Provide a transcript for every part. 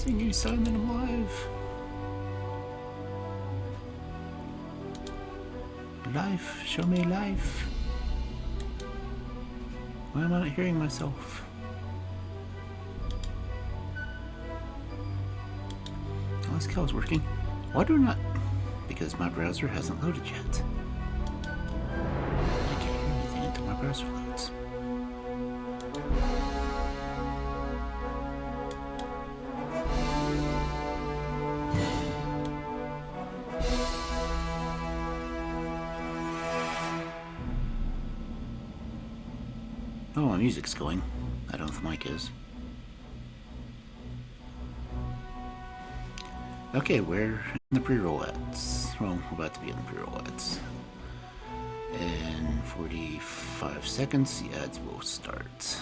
Singing sign that I'm live. Life, show me life. Why am I not hearing myself? Oh, this cow's working. Why do I not? Because my browser hasn't loaded yet. I can't hear anything until my browser loads. Oh, my music's going. I don't know if the mic is. Okay, we're in the pre-roll ads. Well, we're about to be in the pre-roll ads. In 45 seconds, the ads will start.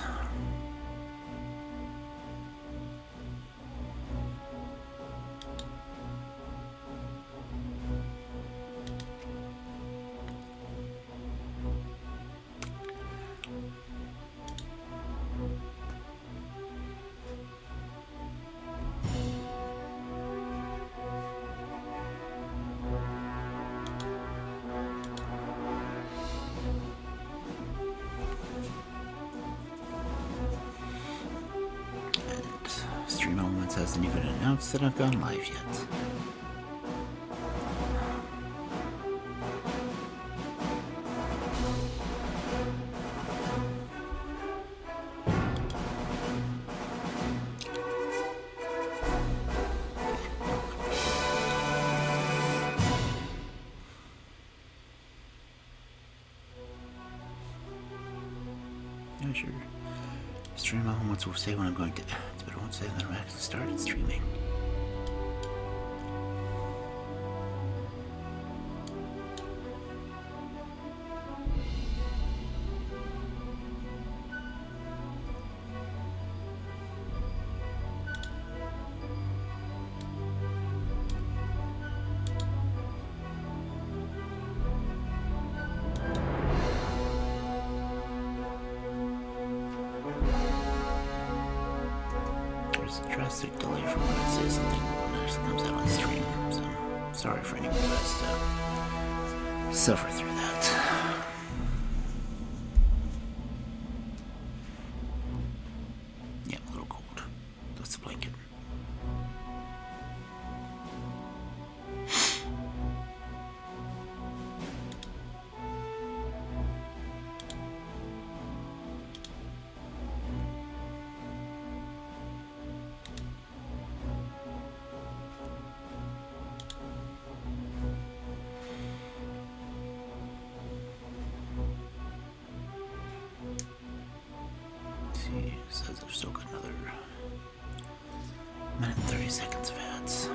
Stream Elements hasn't even announced that I've gone live yet. Yeah, sure. Stream Elements will say when I'm going to ads, but it won't say that I'm actually started streaming. There's a drastic delay from when I say something when it actually comes out on stream, so sorry for anyone who has to suffer through that. Yeah, a little cold. That's the blanket. See, it says I've still got another minute and 30 seconds of ads.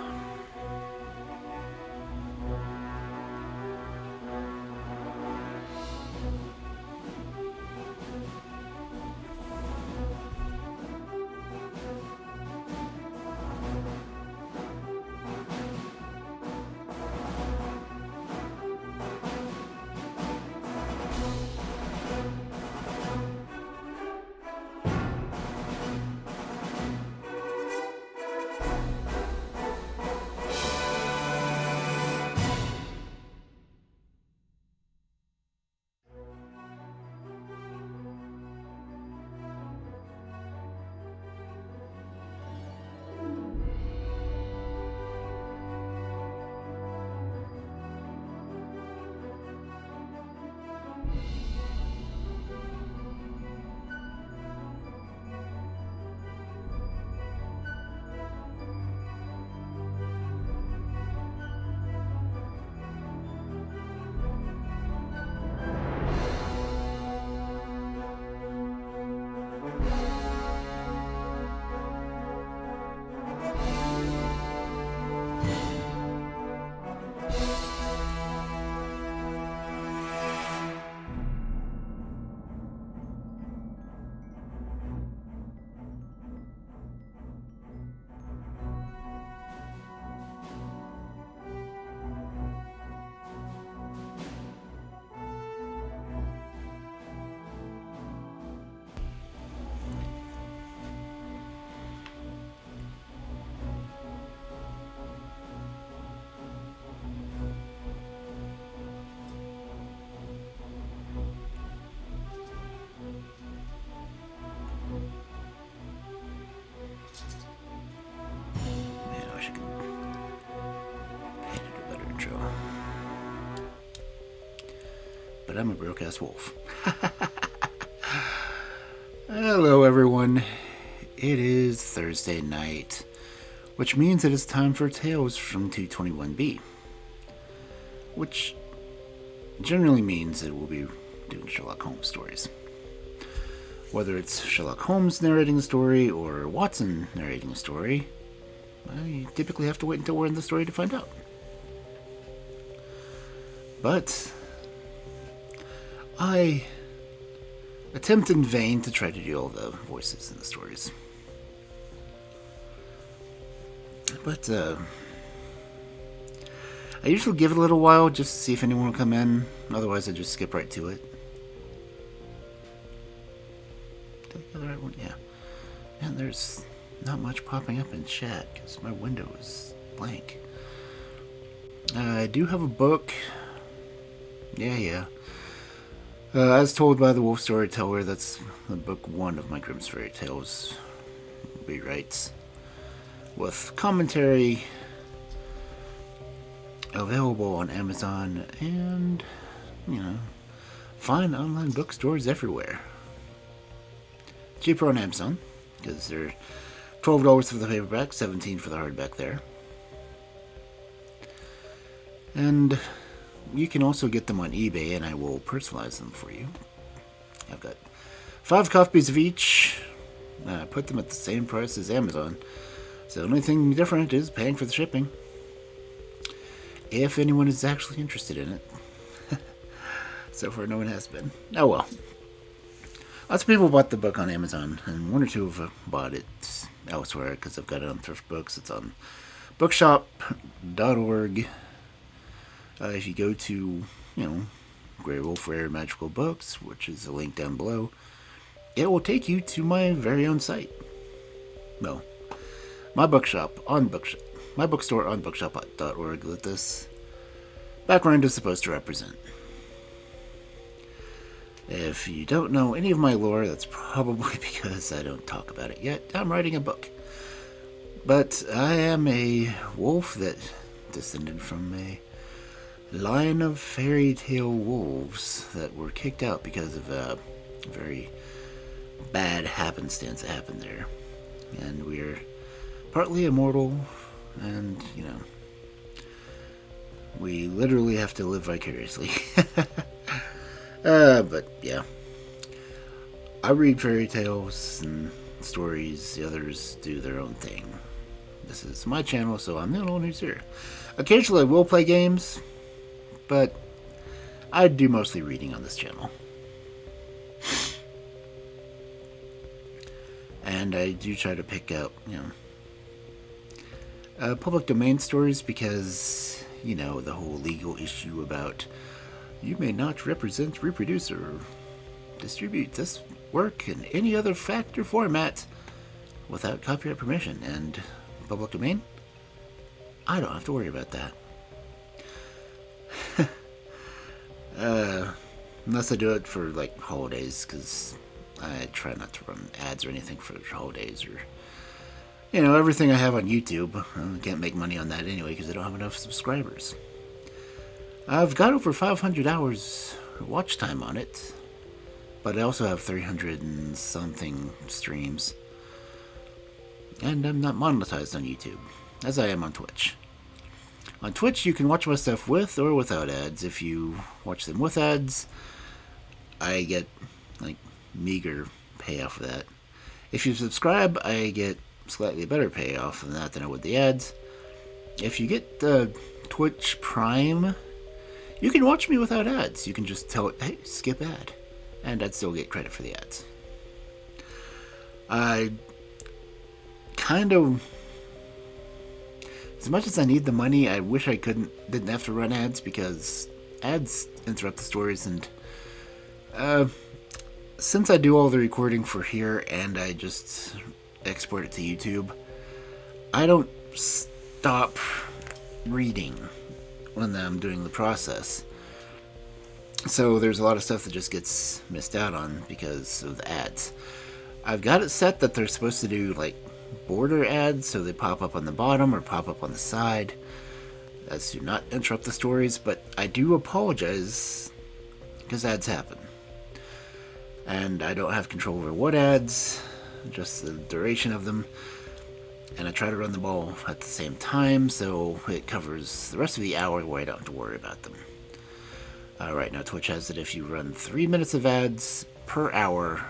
but I'm a broke-ass wolf. Hello, everyone. It is Thursday night, which means it is time for Tales from 221B, which generally means that we'll be doing Sherlock Holmes stories. Whether it's Sherlock Holmes narrating the story or Watson narrating the story, well, you typically have to wait until we're in the story to find out. But I attempt in vain to try to do all the voices in the stories. But I usually give it a little while just to see if anyone will come in. Otherwise, I just skip right to it. Did I get the right one? Yeah. And there's not much popping up in chat because my window is blank. I do have a book. Yeah. As told by the Wolf Storyteller, that's the book 1 of my Grimm's Fairy Tales rewrites, with commentary available on Amazon and, fine online bookstores everywhere. Cheaper on Amazon, because they're $12 for the paperback, $17 for the hardback there. And you can also get them on eBay, and I will personalize them for you. I've got 5 copies of each. I put them at the same price as Amazon. So the only thing different is paying for the shipping. If anyone is actually interested in it. So far, no one has been. Oh well. Lots of people bought the book on Amazon, and 1 or 2 have bought it elsewhere because I've got it on Thrift Books. It's on bookshop.org. If you go to, Grey Wolf Rare Magical Books, which is a link down below, it will take you to my very own site. No, my bookstore on bookshop.org that this background is supposed to represent. If you don't know any of my lore, that's probably because I don't talk about it yet. I'm writing a book. But I am a wolf that descended from a line of fairy tale wolves that were kicked out because of a very bad happenstance that happened there. And we're partly immortal, and, we literally have to live vicariously. But yeah. I read fairy tales and stories, the others do their own thing. This is my channel, so I'm the only one who's here. Occasionally I will play games, but I do mostly reading on this channel. And I do try to pick out, public domain stories because, the whole legal issue about you may not represent, reproduce, or distribute this work in any other fact or format without copyright permission. And public domain, I don't have to worry about that. Unless I do it for holidays, because I try not to run ads or anything for holidays, or everything I have on YouTube. I can't make money on that anyway because I don't have enough subscribers. I've got over 500 hours watch time on it, but I also have 300 and something streams, and I'm not monetized on YouTube as I am on Twitch. On Twitch, you can watch my stuff with or without ads. If you watch them with ads, I get, meager payoff for that. If you subscribe, I get slightly better payoff than that than I would the ads. If you get the Twitch Prime, you can watch me without ads. You can just tell it, hey, skip ad. And I'd still get credit for the ads. I kind of... As much as I need the money, I wish I didn't have to run ads, because ads interrupt the stories, and since I do all the recording for here and I just export it to YouTube, I don't stop reading when I'm doing the process. So there's a lot of stuff that just gets missed out on because of the ads. I've got it set that they're supposed to do border ads, so they pop up on the bottom or pop up on the side as to not interrupt the stories, but I do apologize because ads happen. And I don't have control over what ads, just the duration of them. And I try to run them all at the same time, so it covers the rest of the hour where I don't have to worry about them. Right now, Twitch has that if you run 3 minutes of ads per hour,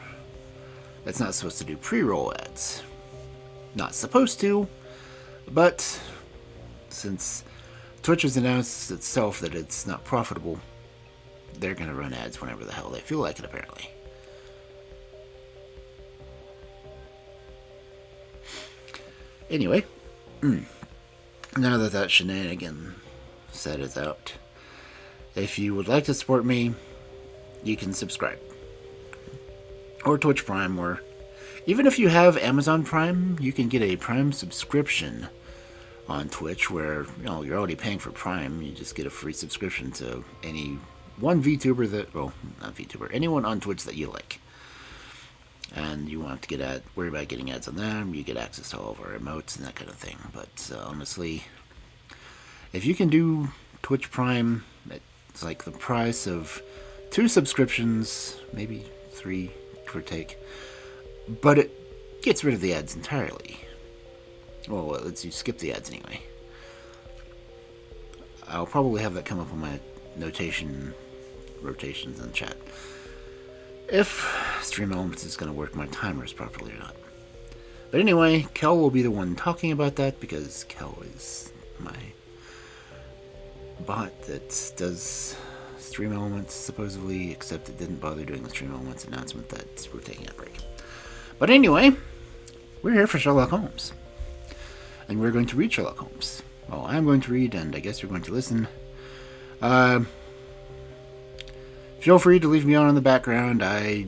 that's not supposed to do pre-roll ads. Not supposed to, but since Twitch has announced itself that it's not profitable, they're going to run ads whenever the hell they feel like it, apparently. Anyway, now that that shenanigan set is out, if you would like to support me, you can subscribe. Or Twitch Prime, or even if you have Amazon Prime, you can get a Prime subscription on Twitch where, you're already paying for Prime. You just get a free subscription to any one VTuber that, well, not VTuber, anyone on Twitch that you like. And you won't have to worry about getting ads on them. You get access to all of our emotes and that kind of thing. But honestly, if you can do Twitch Prime, it's like the price of 2 subscriptions, maybe 3, give or take. But it gets rid of the ads entirely. Well, it lets you skip the ads anyway. I'll probably have that come up on my rotations in the chat. If Stream Elements is going to work my timers properly or not. But anyway, Kel will be the one talking about that because Kel is my bot that does Stream Elements, supposedly, except it didn't bother doing the Stream Elements announcement that we're taking a break. But anyway, we're here for Sherlock Holmes. And we're going to read Sherlock Holmes. Well, I'm going to read, and I guess you're going to listen. Feel free to leave me on in the background. I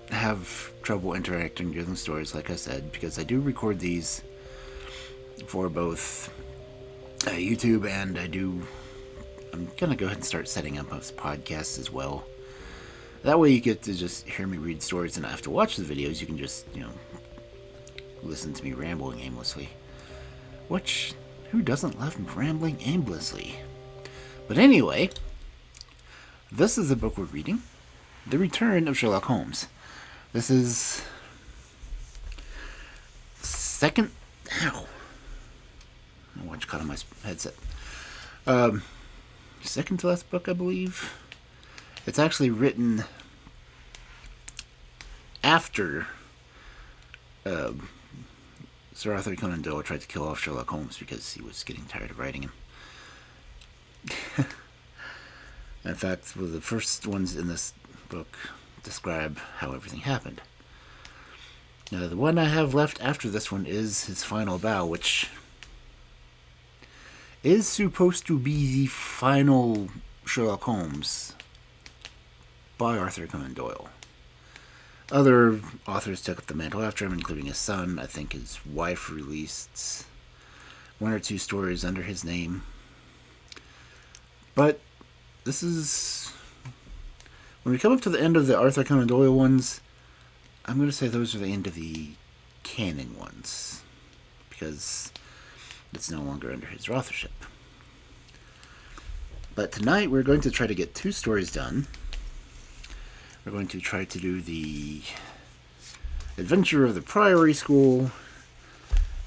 have trouble interacting during the stories, like I said, because I do record these for both YouTube and I'm going to go ahead and start setting up a podcast as well. That way you get to just hear me read stories and not have to watch the videos. You can just, listen to me rambling aimlessly. Which, who doesn't love rambling aimlessly? But anyway, this is the book we're reading, The Return of Sherlock Holmes. This is second... Ow. I watch caught on my headset. Second to last book, I believe. It's actually written after Sir Arthur Conan Doyle tried to kill off Sherlock Holmes because he was getting tired of writing him. In fact, one of the first ones in this book describe how everything happened. Now, the one I have left after this one is his final bow, which is supposed to be the final Sherlock Holmes by Arthur Conan Doyle. Other authors took up the mantle after him, including his son. I think his wife released 1 or 2 stories under his name. But this is... when we come up to the end of the Arthur Conan Doyle ones, I'm going to say those are the end of the canon ones, because it's no longer under his authorship. But tonight we're going to try to get 2 stories done. We're going to try to do the Adventure of the Priory School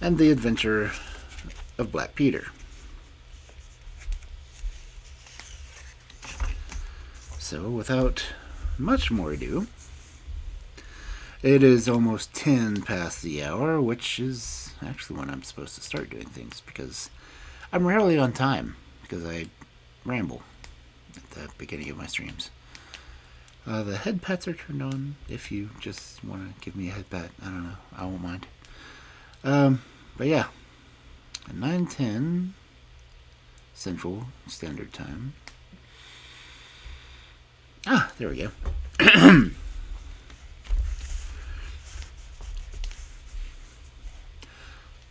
and the Adventure of Black Peter. So, without much more ado, it is almost 10 past the hour, which is actually when I'm supposed to start doing things, because I'm rarely on time, because I ramble at the beginning of my streams. The head pats are turned on, if you just want to give me a head pat. I don't know, I won't mind. But yeah, 9:10 Central Standard Time. There we go.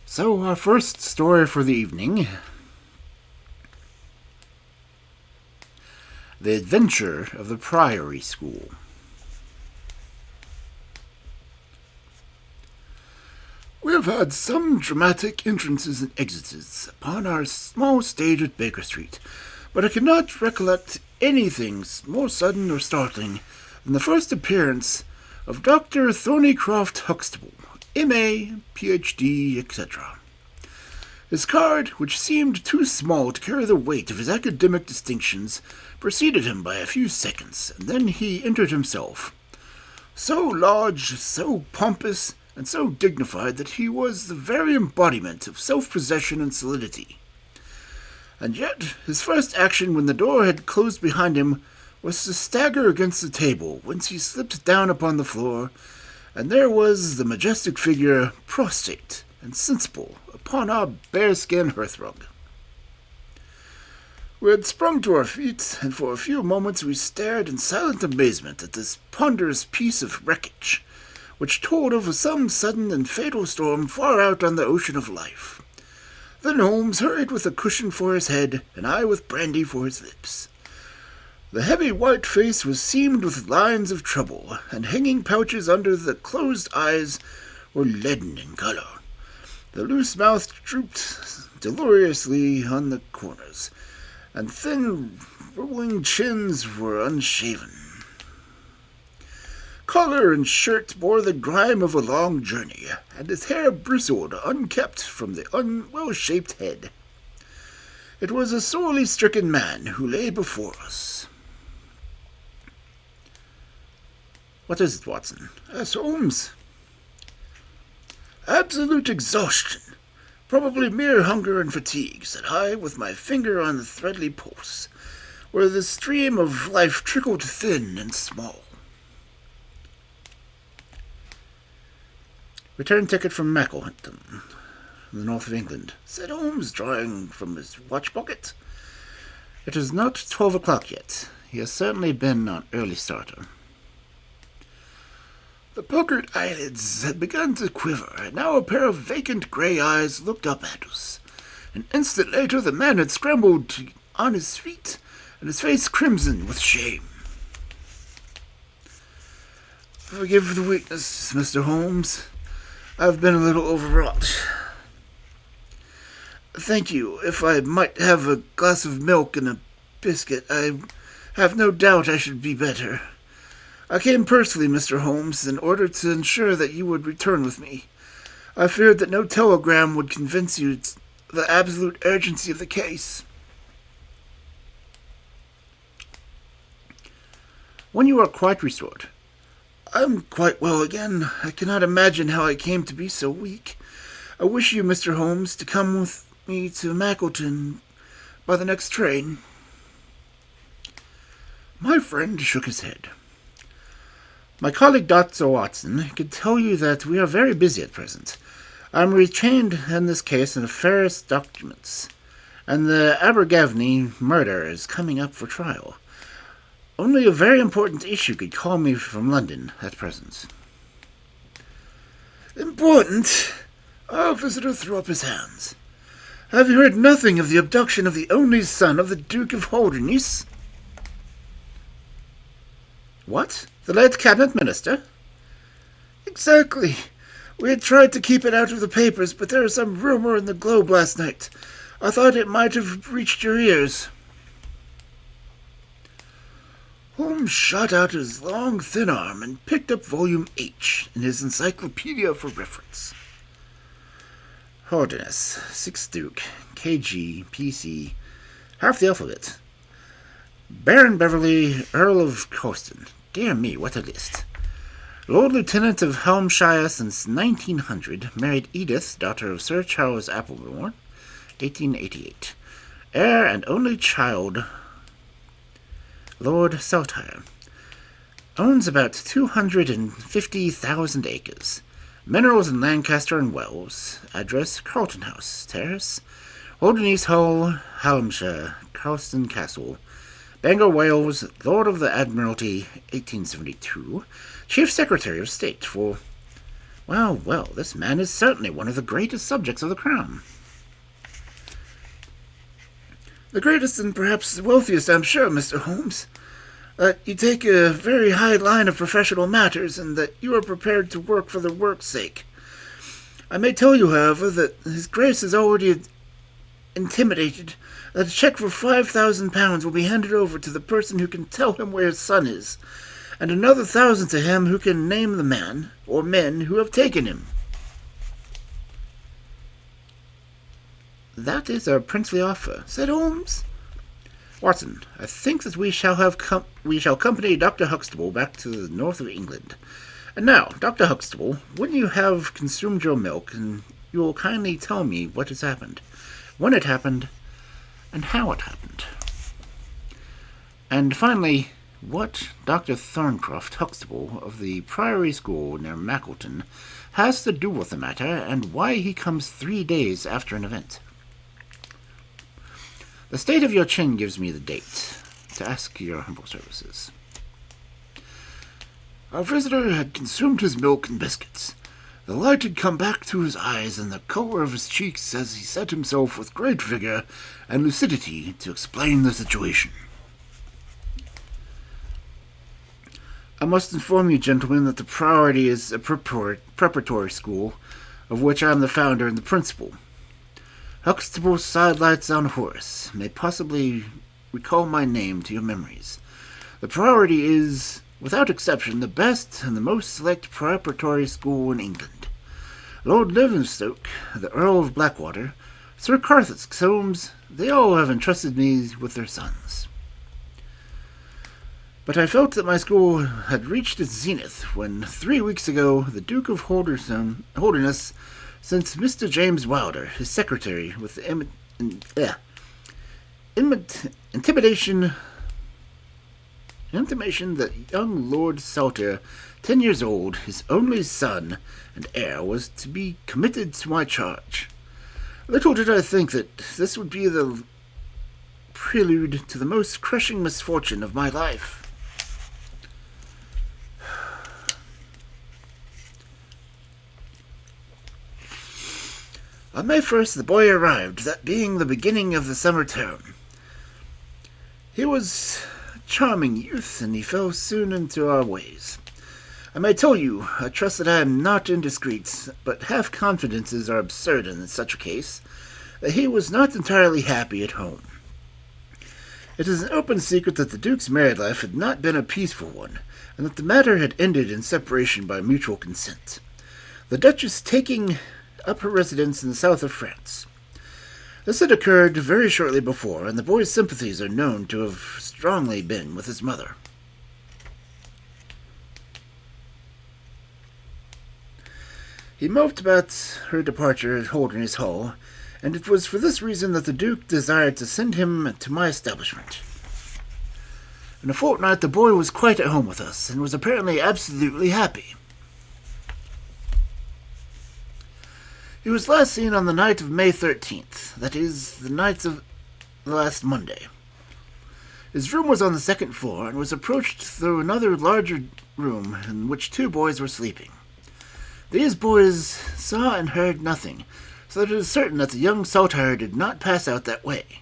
So, our first story for the evening: The Adventure of the Priory School. We have had some dramatic entrances and exits upon our small stage at Baker Street, but I cannot recollect anything more sudden or startling than the first appearance of Dr. Thornycroft Huxtable, M.A., Ph.D., etc. His card, which seemed too small to carry the weight of his academic distinctions, preceded him by a few seconds, and then he entered himself. So large, so pompous, and so dignified that he was the very embodiment of self-possession and solidity. And yet his first action when the door had closed behind him was to stagger against the table, whence he slipped down upon the floor, and there was the majestic figure, prostrate and sensible, upon our bearskin hearthrug. We had sprung to our feet, and for a few moments we stared in silent amazement at this ponderous piece of wreckage, which told of some sudden and fatal storm far out on the ocean of life. Then Holmes hurried with a cushion for his head, and I with brandy for his lips. The heavy white face was seamed with lines of trouble, and hanging pouches under the closed eyes were leaden in colour. The loose mouth drooped deliriously on the corners, and thin, rolling chins were unshaven. Collar and shirt bore the grime of a long journey, and his hair bristled unkempt from the well-shaped head. It was a sorely stricken man who lay before us. "What is it, Watson?" asked Holmes. "Absolute exhaustion. Probably mere hunger and fatigue," said I, with my finger on the threadly pulse, where the stream of life trickled thin and small. "Return ticket from Macklehampton, the north of England," said Holmes, drawing from his watch-pocket. "It is not 12 o'clock yet. He has certainly been an early starter." The puckered eyelids had begun to quiver, and now a pair of vacant grey eyes looked up at us. An instant later the man had scrambled on his feet, and his face crimson with shame. "Forgive the weakness, Mr. Holmes. I've been a little overwrought." "Thank you. If I might have a glass of milk and a biscuit, I have no doubt I should be better. I came personally, Mr. Holmes, in order to ensure that you would return with me. I feared that no telegram would convince you of the absolute urgency of the case." "When you are quite restored." "I'm quite well again. I cannot imagine how I came to be so weak. I wish you, Mr. Holmes, to come with me to Mackleton by the next train." My friend shook his head. "My colleague Dr. Watson could tell you that we are very busy at present. I am retained in this case in affairs documents, and the Abergavenny murder is coming up for trial. Only a very important issue could call me from London at present." "Important?" Our visitor threw up his hands. "Have you heard nothing of the abduction of the only son of the Duke of Holdernesse?" "What? The late cabinet minister?" "Exactly. We had tried to keep it out of the papers, but there was some rumor in the Globe last night. I thought it might have reached your ears." Holmes shot out his long, thin arm and picked up volume H in his encyclopedia for reference. "Holdernesse, 6th Duke, KG, PC, half the alphabet. Baron Beverley, Earl of Corston. Dear me, what a list. Lord Lieutenant of Helmshire since 1900, married Edith, daughter of Sir Charles Appledore, 1888. Heir and only child, Lord Saltire. Owns about 250,000 acres. Minerals in Lancaster and Wales. Address, Carlton House, Terrace, Holdernesse Hall, Hallamshire, Carlston Castle, Bangor, Wales, Lord of the Admiralty, 1872, Chief Secretary of State for... Well, this man is certainly one of the greatest subjects of the Crown." "The greatest and perhaps the wealthiest, I'm sure, Mr. Holmes. You take a very high line of professional matters, and that you are prepared to work for the work's sake. I may tell you, however, that His Grace has already intimidated that a check for £5,000 will be handed over to the person who can tell him where his son is, and another 1,000 to him who can name the man or men who have taken him." "That is a princely offer," said Holmes. "Watson, I think that we shall accompany Dr. Huxtable back to the north of England. And now, Dr. Huxtable, when you have consumed your milk, and you will kindly tell me what has happened, when it happened, and how it happened. And finally, what Dr. Thorncroft Huxtable of the Priory School near Mackleton has to do with the matter, and why he comes 3 days after an event. The state of your chin gives me the date to ask your humble services." Our visitor had consumed his milk and biscuits. The light had come back to his eyes and the color of his cheeks as he set himself with great vigor and lucidity to explain the situation. "I must inform you, gentlemen, that the Priory is a preparatory school, of which I am the founder and the principal. Huxtable's sidelights on Horace may possibly recall my name to your memories. The Priory is, without exception, the best and the most select preparatory school in England. Lord Levenstoke, the Earl of Blackwater, Sir Carthus Holmes, they all have entrusted me with their sons. But I felt that my school had reached its zenith when, 3 weeks ago, the Duke of Holderness sent Mr. James Wilder, his secretary, with the intimation that young Lord Salter, 10 years old, his only son and heir, was to be committed to my charge. Little did I think that this would be the prelude to the most crushing misfortune of my life. On May 1st, the boy arrived, that being the beginning of the summer term. He was a charming youth, and he fell soon into our ways. I may tell you, I trust that I am not indiscreet, but half-confidences are absurd in such a case, that he was not entirely happy at home. It is an open secret that the Duke's married life had not been a peaceful one, and that the matter had ended in separation by mutual consent, the Duchess taking up her residence in the south of France. This had occurred very shortly before, and the boy's sympathies are known to have strongly been with his mother. He moped about her departure at Holderness Hall, and it was for this reason that the Duke desired to send him to my establishment. In a fortnight the boy was quite at home with us, and was apparently absolutely happy. He was last seen on the night of May 13th, that is, the night of the last Monday. His room was on the second floor, and was approached through another larger room in which 2 boys were sleeping. These boys saw and heard nothing, so that it is certain that the young Saltire did not pass out that way.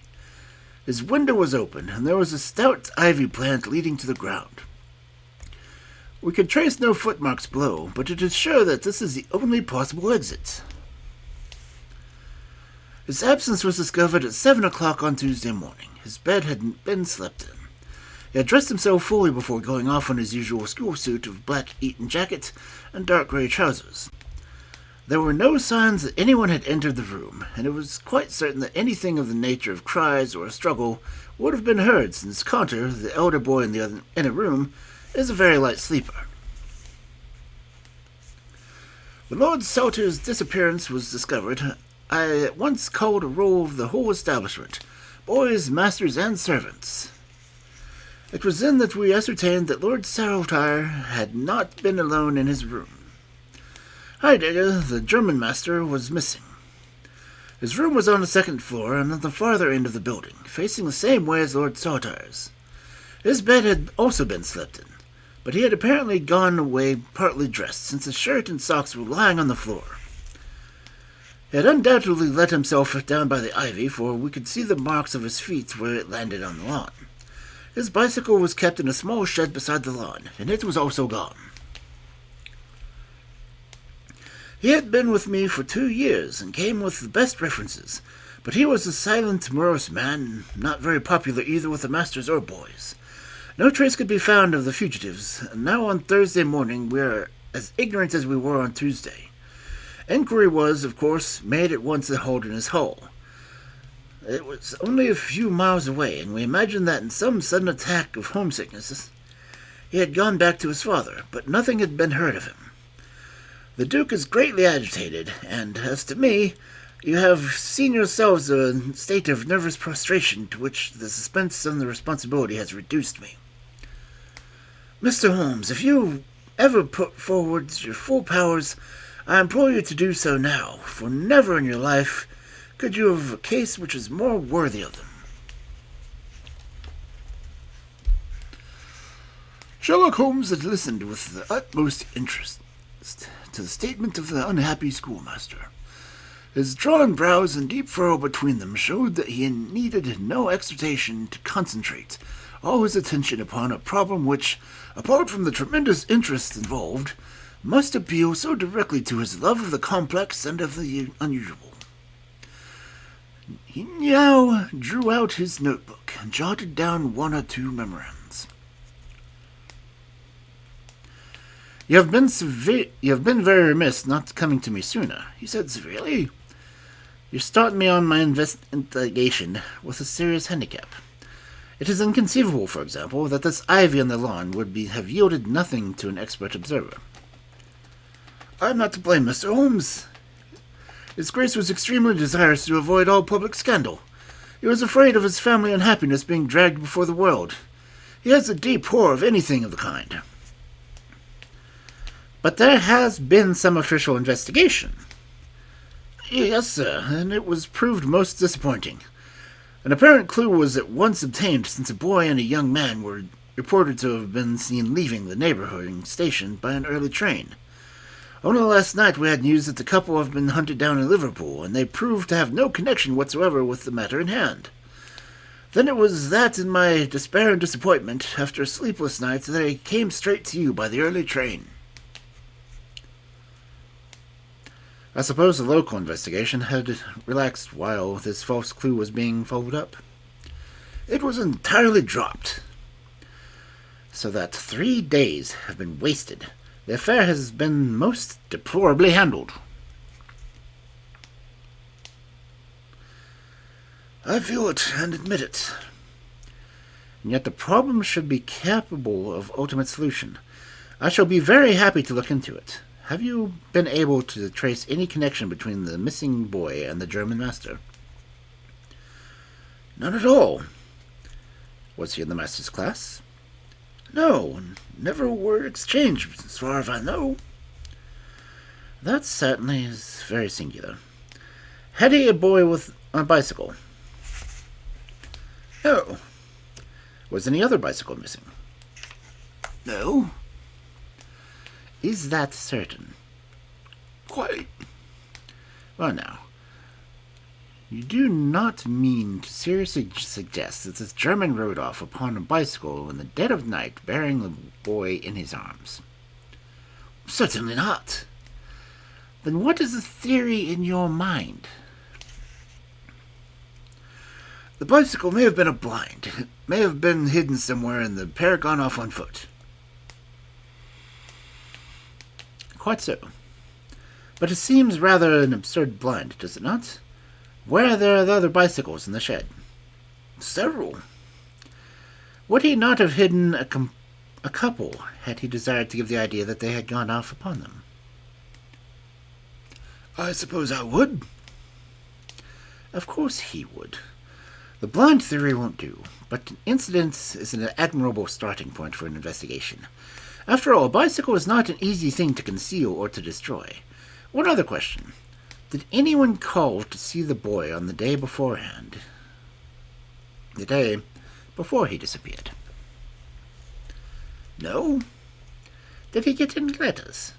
His window was open, and there was a stout ivy plant leading to the ground. We could trace no footmarks below, but it is sure that this is the only possible exit. His absence was discovered at 7 o'clock on Tuesday morning. His bed had been slept in. He had dressed himself fully before going off in his usual school suit of black Eton jacket and dark grey trousers. There were no signs that anyone had entered the room, and it was quite certain that anything of the nature of cries or a struggle would have been heard, since Conter, the elder boy in the inner room, is a very light sleeper. When Lord Salter's disappearance was discovered, I at once called a roll of the whole establishment, boys, masters, and servants. It was then that we ascertained that Lord Saltire had not been alone in his room. Heidegger, the German master, was missing. His room was on the second floor and at the farther end of the building, facing the same way as Lord Saltire's. His bed had also been slept in, but he had apparently gone away partly dressed, since his shirt and socks were lying on the floor. He had undoubtedly let himself down by the ivy, for we could see the marks of his feet where it landed on the lawn. His bicycle was kept in a small shed beside the lawn, and it was also gone. He had been with me for 2 years, and came with the best references, But he was a silent, morose man, not very popular either with the masters or boys. No trace could be found of the fugitives, and now on Thursday morning we are as ignorant as we were on Tuesday. Enquiry was, of course, made at once at Holderness Hall. It was only a few miles away, and we imagined that in some sudden attack of homesickness he had gone back to his father, but nothing had been heard of him. The Duke is greatly agitated, and, as to me, you have seen yourselves a state of nervous prostration to which the suspense and the responsibility has reduced me. Mr. Holmes, if you ever put forward your full powers, I implore you to do so now, for never in your life could you have a case which is more worthy of them. Sherlock Holmes had listened with the utmost interest to the statement of the unhappy schoolmaster. His drawn brows and deep furrow between them showed that he needed no exhortation to concentrate all his attention upon a problem which, apart from the tremendous interest involved, must appeal so directly to his love of the complex and of the unusual. He now drew out his notebook and jotted down one or two memorandums. You have been very remiss not coming to me sooner," he said severely. "You start me on my investigation with a serious handicap. It is inconceivable, for example, that this ivy on the lawn would have yielded nothing to an expert observer." "I am not to blame, Mr. Holmes. His Grace was extremely desirous to avoid all public scandal. He was afraid of his family unhappiness being dragged before the world. He has a deep horror of anything of the kind." "But there has been some official investigation." "Yes, sir, and it was proved most disappointing. An apparent clue was at once obtained, since a boy and a young man were reported to have been seen leaving the neighboring station by an early train. Only last night we had news that the couple have been hunted down in Liverpool, and they proved to have no connection whatsoever with the matter in hand. Then it was that, in my despair and disappointment, after a sleepless night, that I came straight to you by the early train." "I suppose the local investigation had relaxed while this false clue was being followed up?" "It was entirely dropped." "So that 3 days have been wasted. The affair has been most deplorably handled." "I feel it and admit it." "And yet the problem should be capable of ultimate solution. I shall be very happy to look into it. Have you been able to trace any connection between the missing boy and the German master?" "None at all." "Was he in the master's class?" "No, never were exchanged, as far as I know." "That certainly is very singular. Had he a boy with a bicycle?" "No." "Was any other bicycle missing?" "No." "Is that certain?" "Quite." "Well, now, you do not mean to seriously suggest that this German rode off upon a bicycle in the dead of night, bearing the boy in his arms?" "Certainly not." "Then what is the theory in your mind?" "The bicycle may have been a blind. It may have been hidden somewhere and the pair gone off on foot." "Quite so. But it seems rather an absurd blind, does it not? Where are the other bicycles in the shed?" "Several." "Would he not have hidden a couple had he desired to give the idea that they had gone off upon them?" "I suppose I would." "Of course he would. The blind theory won't do, but an incident is an admirable starting point for an investigation. After all, a bicycle is not an easy thing to conceal or to destroy. One other question. Did anyone call to see the boy on the day beforehand? The day before he disappeared?" "No." "Did he get any letters?"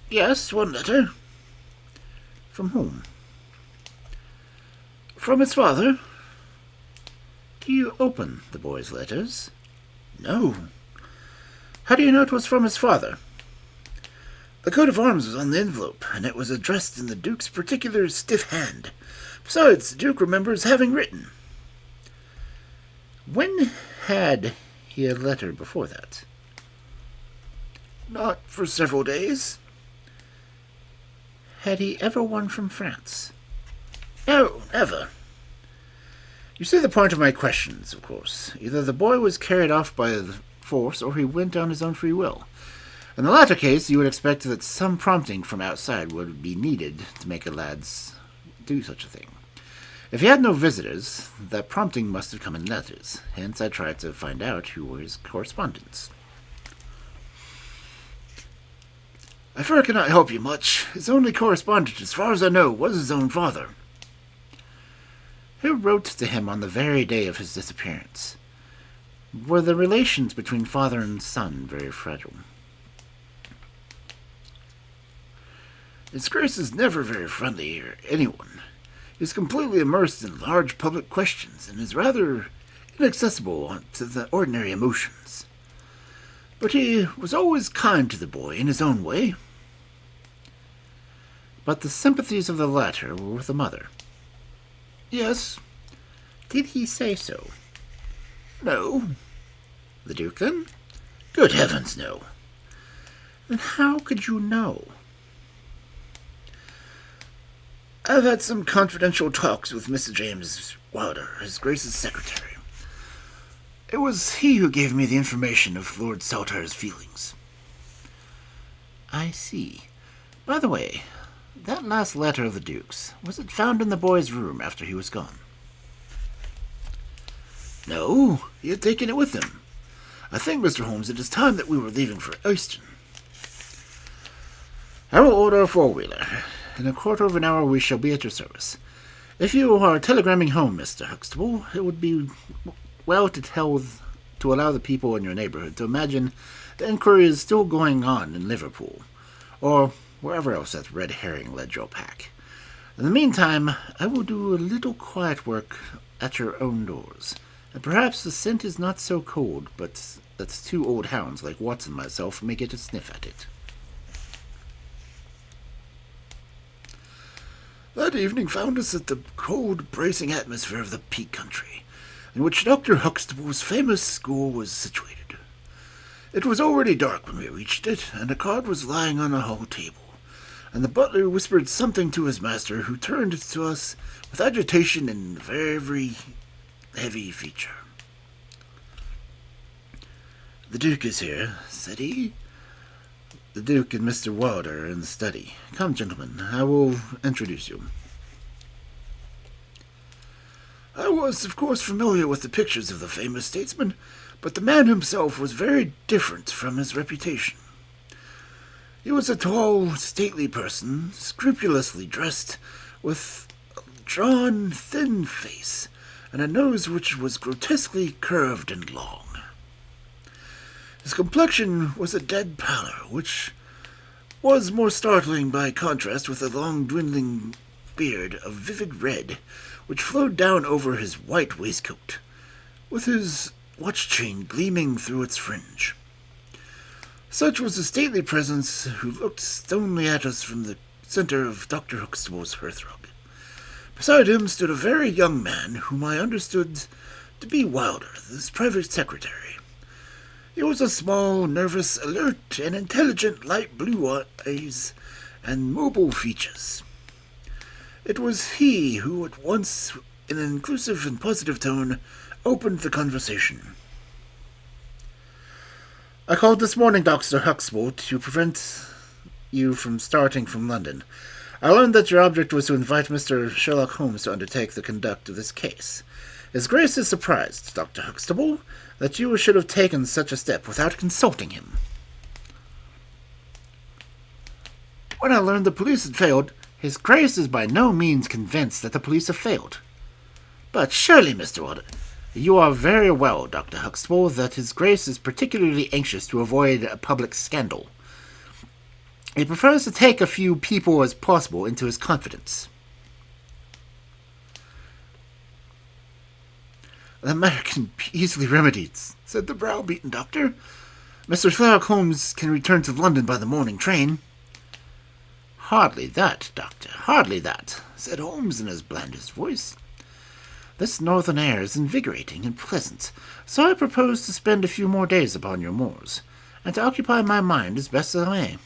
"Yes, one letter." "From whom?" "From his father." "Do you open the boy's letters?" "No." "How do you know it was from his father?" "The coat of arms was on the envelope, and it was addressed in the Duke's particular stiff hand. Besides, the Duke remembers having written. When had he a letter before that? Not for several days. Had he ever one from France? No, never. You see the point of my questions, of course. Either the boy was carried off by the force, or he went on his own free will. In the latter case, you would expect that some prompting from outside would be needed to make a lad's do such a thing. If he had no visitors, that prompting must have come in letters. Hence, I tried to find out who were his correspondents. I fear I cannot help you much. His only correspondent, as far as I know, was his own father. Who wrote to him on the very day of his disappearance? Were the relations between father and son very fragile? His Grace is never very friendly or anyone. He is completely immersed in large public questions and is rather inaccessible to the ordinary emotions. But he was always kind to the boy in his own way. But the sympathies of the latter were with the mother. Yes. Did he say so? No. The Duke, then? Good heavens, no. Then how could you know? I've had some confidential talks with Mr. James Wilder, His Grace's secretary. It was he who gave me the information of Lord Saltire's feelings. I see. By the way, that last letter of the Duke's, was it found in the boy's room after he was gone? No, he had taken it with him. I think, Mr. Holmes, it is time that we were leaving for Euston. I will order a four-wheeler. In a quarter of an hour we shall be at your service. If you are telegramming home, Mr. Huxtable, it would be well to allow the people in your neighborhood to imagine the inquiry is still going on in Liverpool, or wherever else that red herring led your pack. In the meantime, I will do a little quiet work at your own doors, and perhaps the scent is not so cold, but that two old hounds like Watson and myself may get a sniff at it. That evening found us at the cold, bracing atmosphere of the Peak Country, in which Dr. Huxtable's famous school was situated. It was already dark when we reached it, and a card was lying on a hall table, and the butler whispered something to his master, who turned to us with agitation and very heavy feature. "The Duke is here," said he. "The Duke and Mr. Wilder are in the study. Come, gentlemen, I will introduce you." I was, of course, familiar with the pictures of the famous statesman, but the man himself was very different from his reputation. He was a tall, stately person, scrupulously dressed, with a drawn, thin face, and a nose which was grotesquely curved and long. His complexion was a dead pallor, which was more startling by contrast with a long, dwindling beard of vivid red, which flowed down over his white waistcoat, with his watch-chain gleaming through its fringe. Such was his stately presence, who looked stonily at us from the centre of Dr. Huxtable's hearthrug. Beside him stood a very young man, whom I understood to be Wilder, his private secretary. He was a small, nervous, alert, and intelligent, light blue eyes and mobile features. It was he who at once, in an inclusive and positive tone, opened the conversation. "I called this morning, Dr. Huxtable, to prevent you from starting from London. I learned that your object was to invite Mr. Sherlock Holmes to undertake the conduct of this case. His Grace is surprised, Dr. Huxtable, that you should have taken such a step without consulting him." "When I learned the police had failed, His Grace is by no means convinced that the police have failed. But surely, Mr. Wilder, you are very well, Dr. Huxtable, that His Grace is particularly anxious to avoid a public scandal. He prefers to take a few people as possible into his confidence." "The matter can be easily remedied," said the brow-beaten doctor. "Mr. Sherlock Holmes can return to London by the morning train." Hardly that, Doctor, hardly that, said Holmes in his blandest voice. This northern air is invigorating and pleasant, so I propose to spend a few more days upon your moors, and to occupy my mind as best as I may.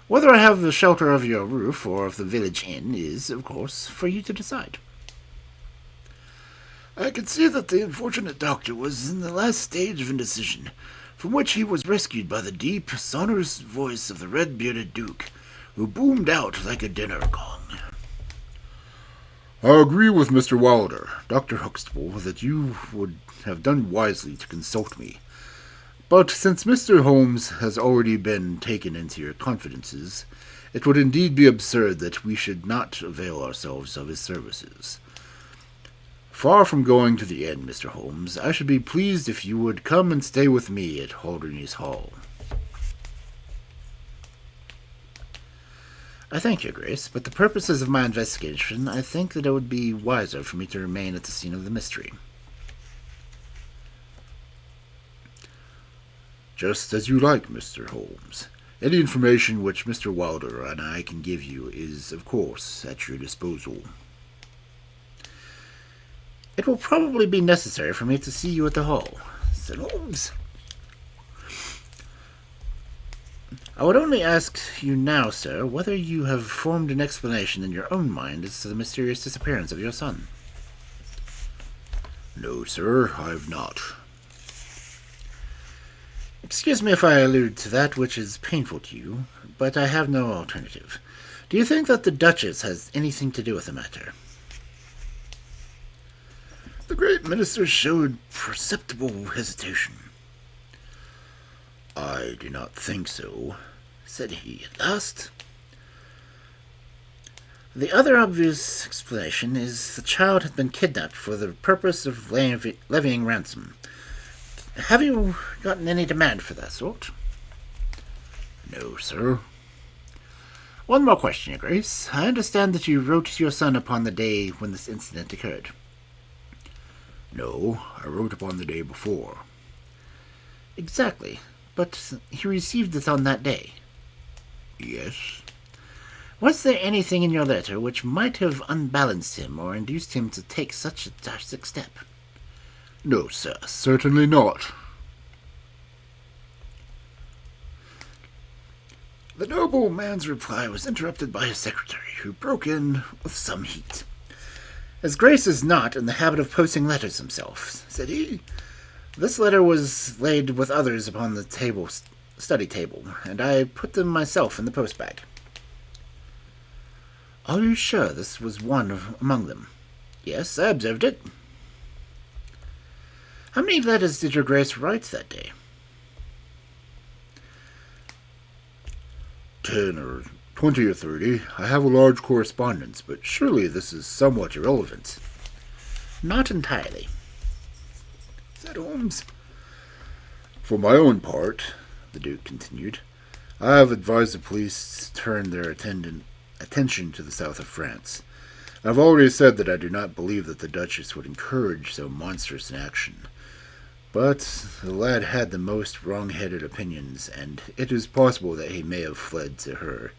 Whether I have the shelter of your roof or of the village inn is, of course, for you to decide. I could see that the unfortunate doctor was in the last stage of indecision, from which he was rescued by the deep, sonorous voice of the red-bearded duke, who boomed out like a dinner gong. I agree with Mr. Wilder, Dr. Huxtable, that you would have done wisely to consult me. But since Mr. Holmes has already been taken into your confidences, it would indeed be absurd that we should not avail ourselves of his services. Far from going to the inn, Mr. Holmes, I should be pleased if you would come and stay with me at Holderness Hall. I thank your Grace, but the purposes of my investigation, I think that it would be wiser for me to remain at the scene of the mystery. Just as you like, Mr. Holmes. Any information which Mr. Wilder and I can give you is, of course, at your disposal. It will probably be necessary for me to see you at the hall, said Holmes. I would only ask you now, sir, whether you have formed an explanation in your own mind as to the mysterious disappearance of your son. No, sir, I have not. Excuse me if I allude to that which is painful to you, but I have no alternative. Do you think that the Duchess has anything to do with the matter? The great minister showed perceptible hesitation. I do not think so, said he at last. The other obvious explanation is the child had been kidnapped for the purpose of levying ransom. Have you gotten any demand for that sort? No, sir. One more question, Your Grace. I understand that you wrote to your son upon the day when this incident occurred. No, I wrote upon the day before. Exactly, but he received it on that day. Yes. Was there anything in your letter which might have unbalanced him or induced him to take such a drastic step? No, sir, certainly not. The noble man's reply was interrupted by his secretary, who broke in with some heat. His Grace is not in the habit of posting letters himself, said he. This letter was laid with others upon the study table, and I put them myself in the post-bag. Are you sure this was one among them? Yes, I observed it. How many letters did your Grace write that day? 10 or 20 or 30. I have a large correspondence, but surely this is somewhat irrelevant. Not entirely, said Holmes. For my own part, the Duke continued, I have advised the police to turn their attention to the south of France. I have already said that I do not believe that the Duchess would encourage so monstrous an action. But the lad had the most wrong-headed opinions, and it is possible that he may have fled to her,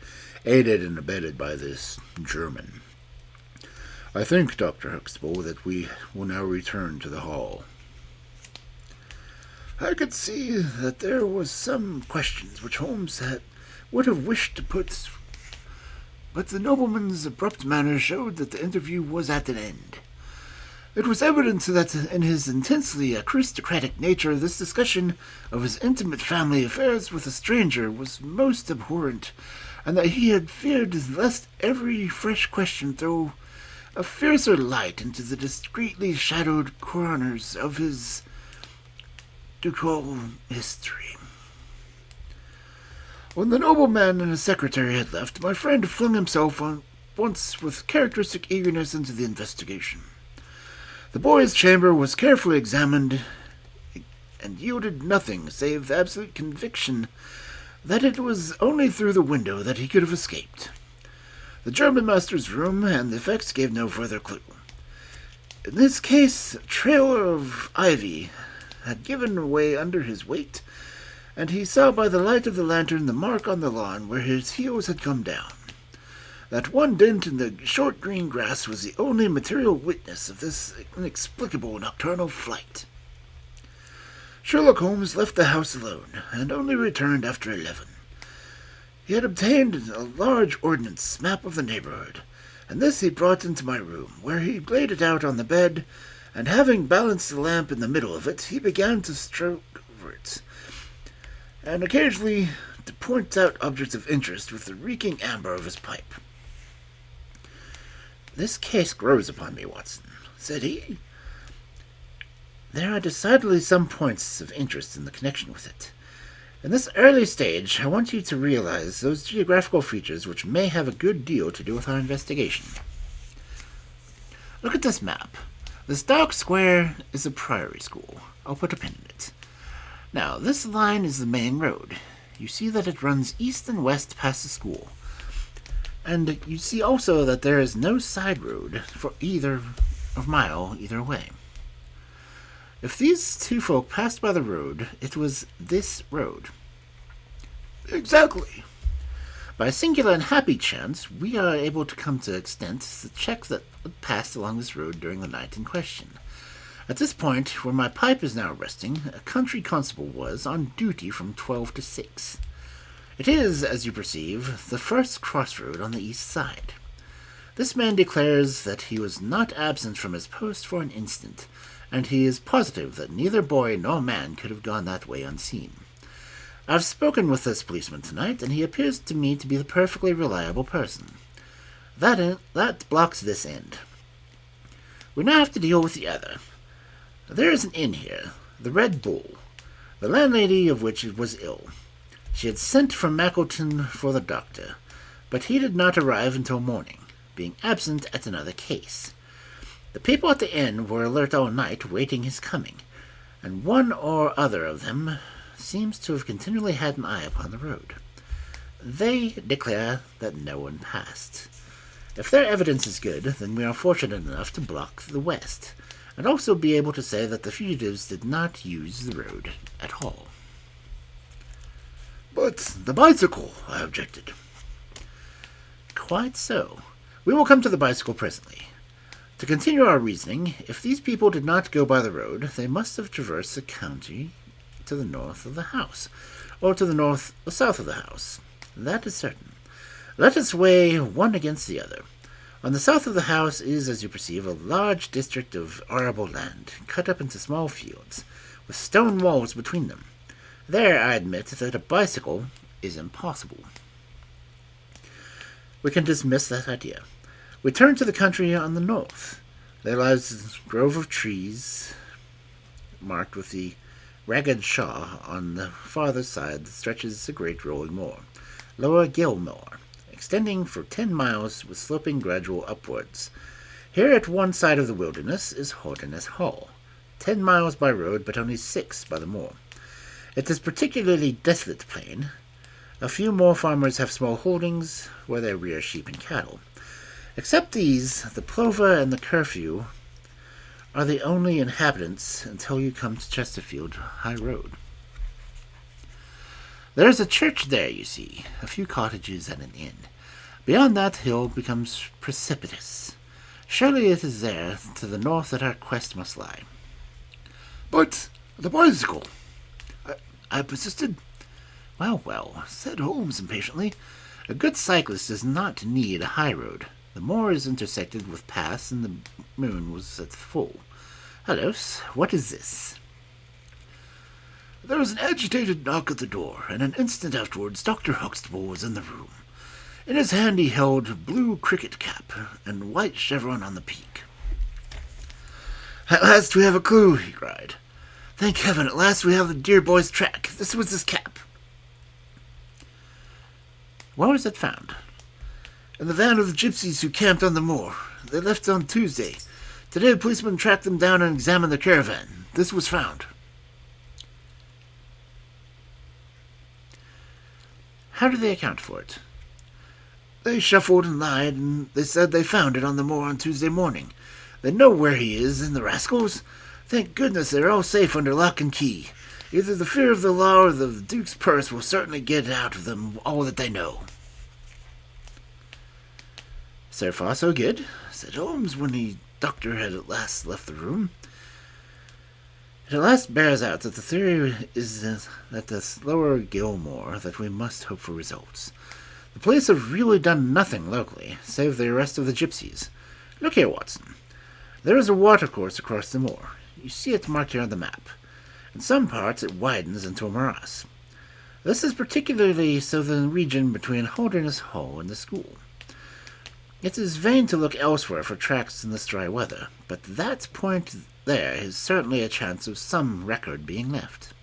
aided and abetted by this German. I think, Dr. Huxtable, that we will now return to the hall. I could see that there was some questions which Holmes would have wished to put, but the nobleman's abrupt manner showed that the interview was at an end. It was evident that in his intensely aristocratic nature this discussion of his intimate family affairs with a stranger was most abhorrent, and that he had feared lest every fresh question throw a fiercer light into the discreetly shadowed corners of his ducal history. When the nobleman and his secretary had left, my friend flung himself once with characteristic eagerness into the investigation. The boy's chamber was carefully examined and yielded nothing save the absolute conviction that it was only through the window that he could have escaped. The German master's room and the effects gave no further clue. In this case, a trail of ivy had given way under his weight, and he saw by the light of the lantern the mark on the lawn where his heels had come down. That one dent in the short green grass was the only material witness of this inexplicable nocturnal flight. Sherlock Holmes left the house alone, and only returned after 11. He had obtained a large ordnance map of the neighborhood, and this he brought into my room, where he laid it out on the bed, and having balanced the lamp in the middle of it, he began to stroke over it, and occasionally to point out objects of interest with the reeking amber of his pipe. "This case grows upon me, Watson," said he. "There are decidedly some points of interest in the connection with it. In this early stage, I want you to realize those geographical features which may have a good deal to do with our investigation. Look at this map. This dark square is a Priory school. I'll put a pin in it. Now, this line is the main road. You see that it runs east and west past the school. And you see also that there is no side road for either mile either way. If these two folk passed by the road, it was this road." "Exactly." "By a singular and happy chance, we are able to come to extent to check that passed along this road during the night in question. At this point, where my pipe is now resting, a country constable was on duty from 12 to 6. It is, as you perceive, the first crossroad on the east side. This man declares that he was not absent from his post for an instant, and he is positive that neither boy nor man could have gone that way unseen. I've spoken with this policeman tonight, and he appears to me to be the perfectly reliable person. That blocks this end. We now have to deal with the other. There is an inn here, the Red Bull, the landlady of which was ill. She had sent from Mackleton for the doctor, but he did not arrive until morning, being absent at another case. The people at the inn were alert all night, waiting his coming, and one or other of them seems to have continually had an eye upon the road. They declare that no one passed. If their evidence is good, then we are fortunate enough to block the west, and also be able to say that the fugitives did not use the road at all." "But the bicycle," I objected. "Quite so. We will come to the bicycle presently. To continue our reasoning, if these people did not go by the road, they must have traversed the country to the north of the house, or to the north or south of the house. That is certain. Let us weigh one against the other. On the south of the house is, as you perceive, a large district of arable land, cut up into small fields, with stone walls between them. There, I admit that a bicycle is impossible. We can dismiss that idea. We turn to the country on the north. There lies a grove of trees, marked with the Ragged Shaw on the farther side that stretches a great rolling moor, Lower Gilmore, extending for 10 miles with sloping gradual upwards. Here at one side of the wilderness is Holderness Hall, 10 miles by road but only 6 by the moor. It is particularly desolate plain. A few more farmers have small holdings where they rear sheep and cattle. Except these, the plover and the curfew are the only inhabitants until you come to Chesterfield High Road. There is a church there, you see, a few cottages and an inn. Beyond that hill becomes precipitous. Surely it is there to the north that our quest must lie." "But the bicycle," I persisted. Well, said Holmes impatiently, a good cyclist does not need a high road. The moor is intersected with paths, and the moon was at the full. Halloos, what is this?" There was an agitated knock at the door, and an instant afterwards Dr. Huxtable was in the room. In his hand he held a blue cricket cap and white chevron on the peak. "At last we have a clue," he cried. "Thank heaven, at last we have the dear boy's track. This was his cap." "Where was it found?" "In the van of the gypsies who camped on the moor. They left on Tuesday. Today a policeman tracked them down and examined the caravan. This was found." "How do they account for it?" "They shuffled and lied, and they said they found it on the moor on Tuesday morning. They know where he is, and the rascals. Thank goodness they're all safe under lock and key. Either the fear of the law or the Duke's purse will certainly get out of them all that they know." "So far, so good," said Holmes when the doctor had at last left the room. "It at last bears out that the theory is that the slower Gilmore that we must hope for results. The police have really done nothing locally, save the arrest of the gypsies. Look here, Watson. There is a watercourse across the moor. You see it marked here on the map. In some parts it widens into a morass. This is particularly so the region between Holderness Hall and the school. It is vain to look elsewhere for tracks in this dry weather, but that point there is certainly a chance of some record being left.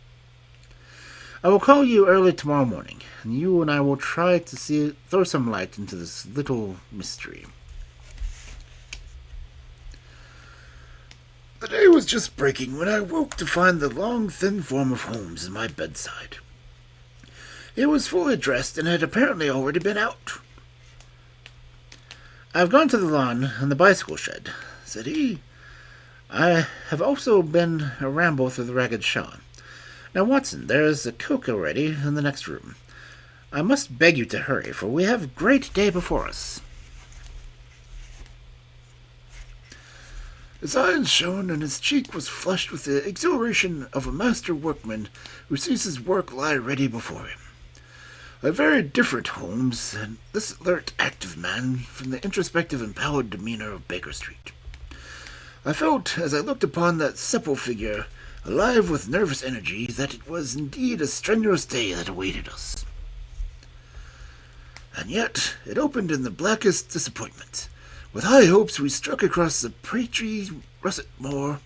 I will call you early tomorrow morning, and you and I will try to throw some light into this little mystery." The day was just breaking when I woke to find the long, thin form of Holmes at my bedside. He was fully dressed and had apparently already been out. "I've gone to the lawn and the bicycle shed," said he. "I have also been a ramble through the Ragged Shaw. Now, Watson, there is a cocoa ready in the next room. I must beg you to hurry, for we have a great day before us." His eyes shone, and his cheek was flushed with the exhilaration of a master workman who sees his work lie ready before him. A very different Holmes, and this alert, active man, from the introspective and pallid demeanor of Baker Street. I felt, as I looked upon that supple figure, alive with nervous energy, that it was indeed a strenuous day that awaited us. And yet it opened in the blackest disappointment. With high hopes we struck across the Priory russet moor,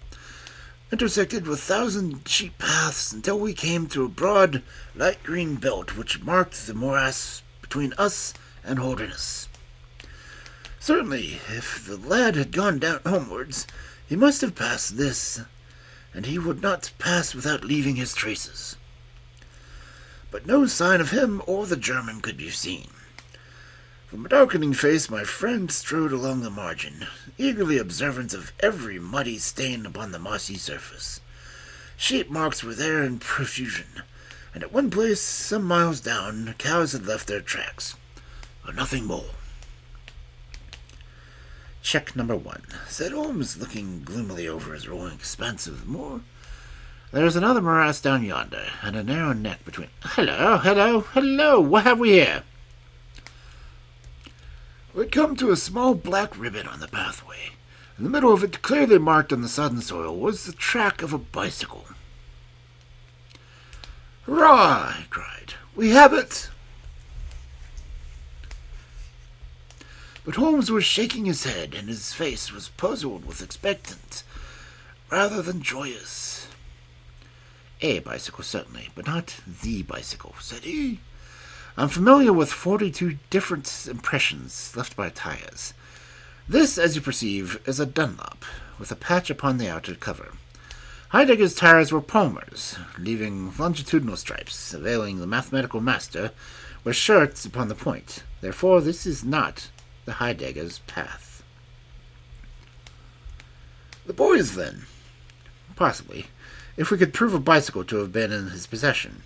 intersected with 1,000 sheep paths until we came to a broad, light green belt which marked the morass between us and Holderness. Certainly, if the lad had gone down homewards, he must have passed this, and he would not pass without leaving his traces. But no sign of him or the German could be seen. From a darkening face my friend strode along the margin, eagerly observant of every muddy stain upon the mossy surface. Sheep marks were there in profusion, and at one place, some miles down, cows had left their tracks, but nothing more. "Check number 1, said Holmes, looking gloomily over his rolling expanse of the moor. "There is another morass down yonder, and a narrow neck between— Hello! What have we here?" We had come to a small black ribbon on the pathway. In the middle of it, clearly marked on the sodden soil, was the track of a bicycle. "Hurrah!" he cried. "We have it!" But Holmes was shaking his head, and his face was puzzled with expectant, rather than joyous. "A bicycle, certainly, but not the bicycle," said he. "I'm familiar with 42 different impressions left by tires. This, as you perceive, is a Dunlop, with a patch upon the outer cover. Heidegger's tires were Palmer's, leaving longitudinal stripes, availing the mathematical master with shirts upon the point. Therefore, this is not the Heidegger's path." "The boy's, then?" "Possibly, if we could prove a bicycle to have been in his possession.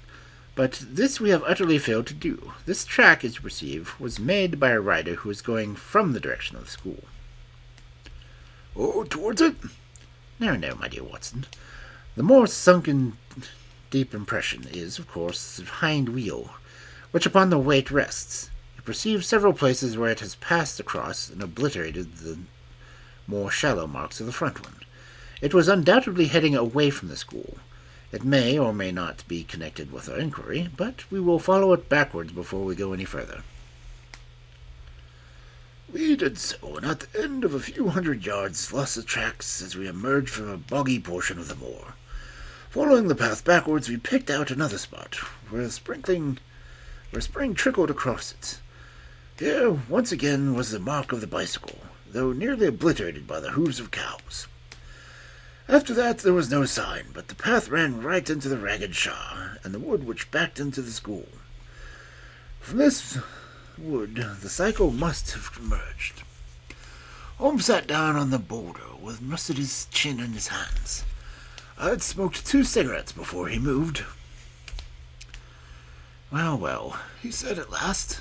But this we have utterly failed to do. This track, as you perceive, was made by a rider who was going from the direction of the school." "Oh, towards it?" No, my dear Watson. The more sunken, deep impression is, of course, the hind wheel, which upon the weight rests. You perceive several places where it has passed across and obliterated the more shallow marks of the front one. It was undoubtedly heading away from the school. It may or may not be connected with our inquiry, but we will follow it backwards before we go any further." We did so, and at the end of a few hundred yards lost the tracks as we emerged from a boggy portion of the moor. Following the path backwards, we picked out another spot, where spring trickled across it. Here, once again, was the mark of the bicycle, though nearly obliterated by the hooves of cows. After that there was no sign, but the path ran right into the Ragged Shaw, and the wood which backed into the school. From this wood the cycle must have emerged. Holmes sat down on the boulder, with rested his chin in his hands. I had smoked 2 cigarettes before he moved. Well, he said at last.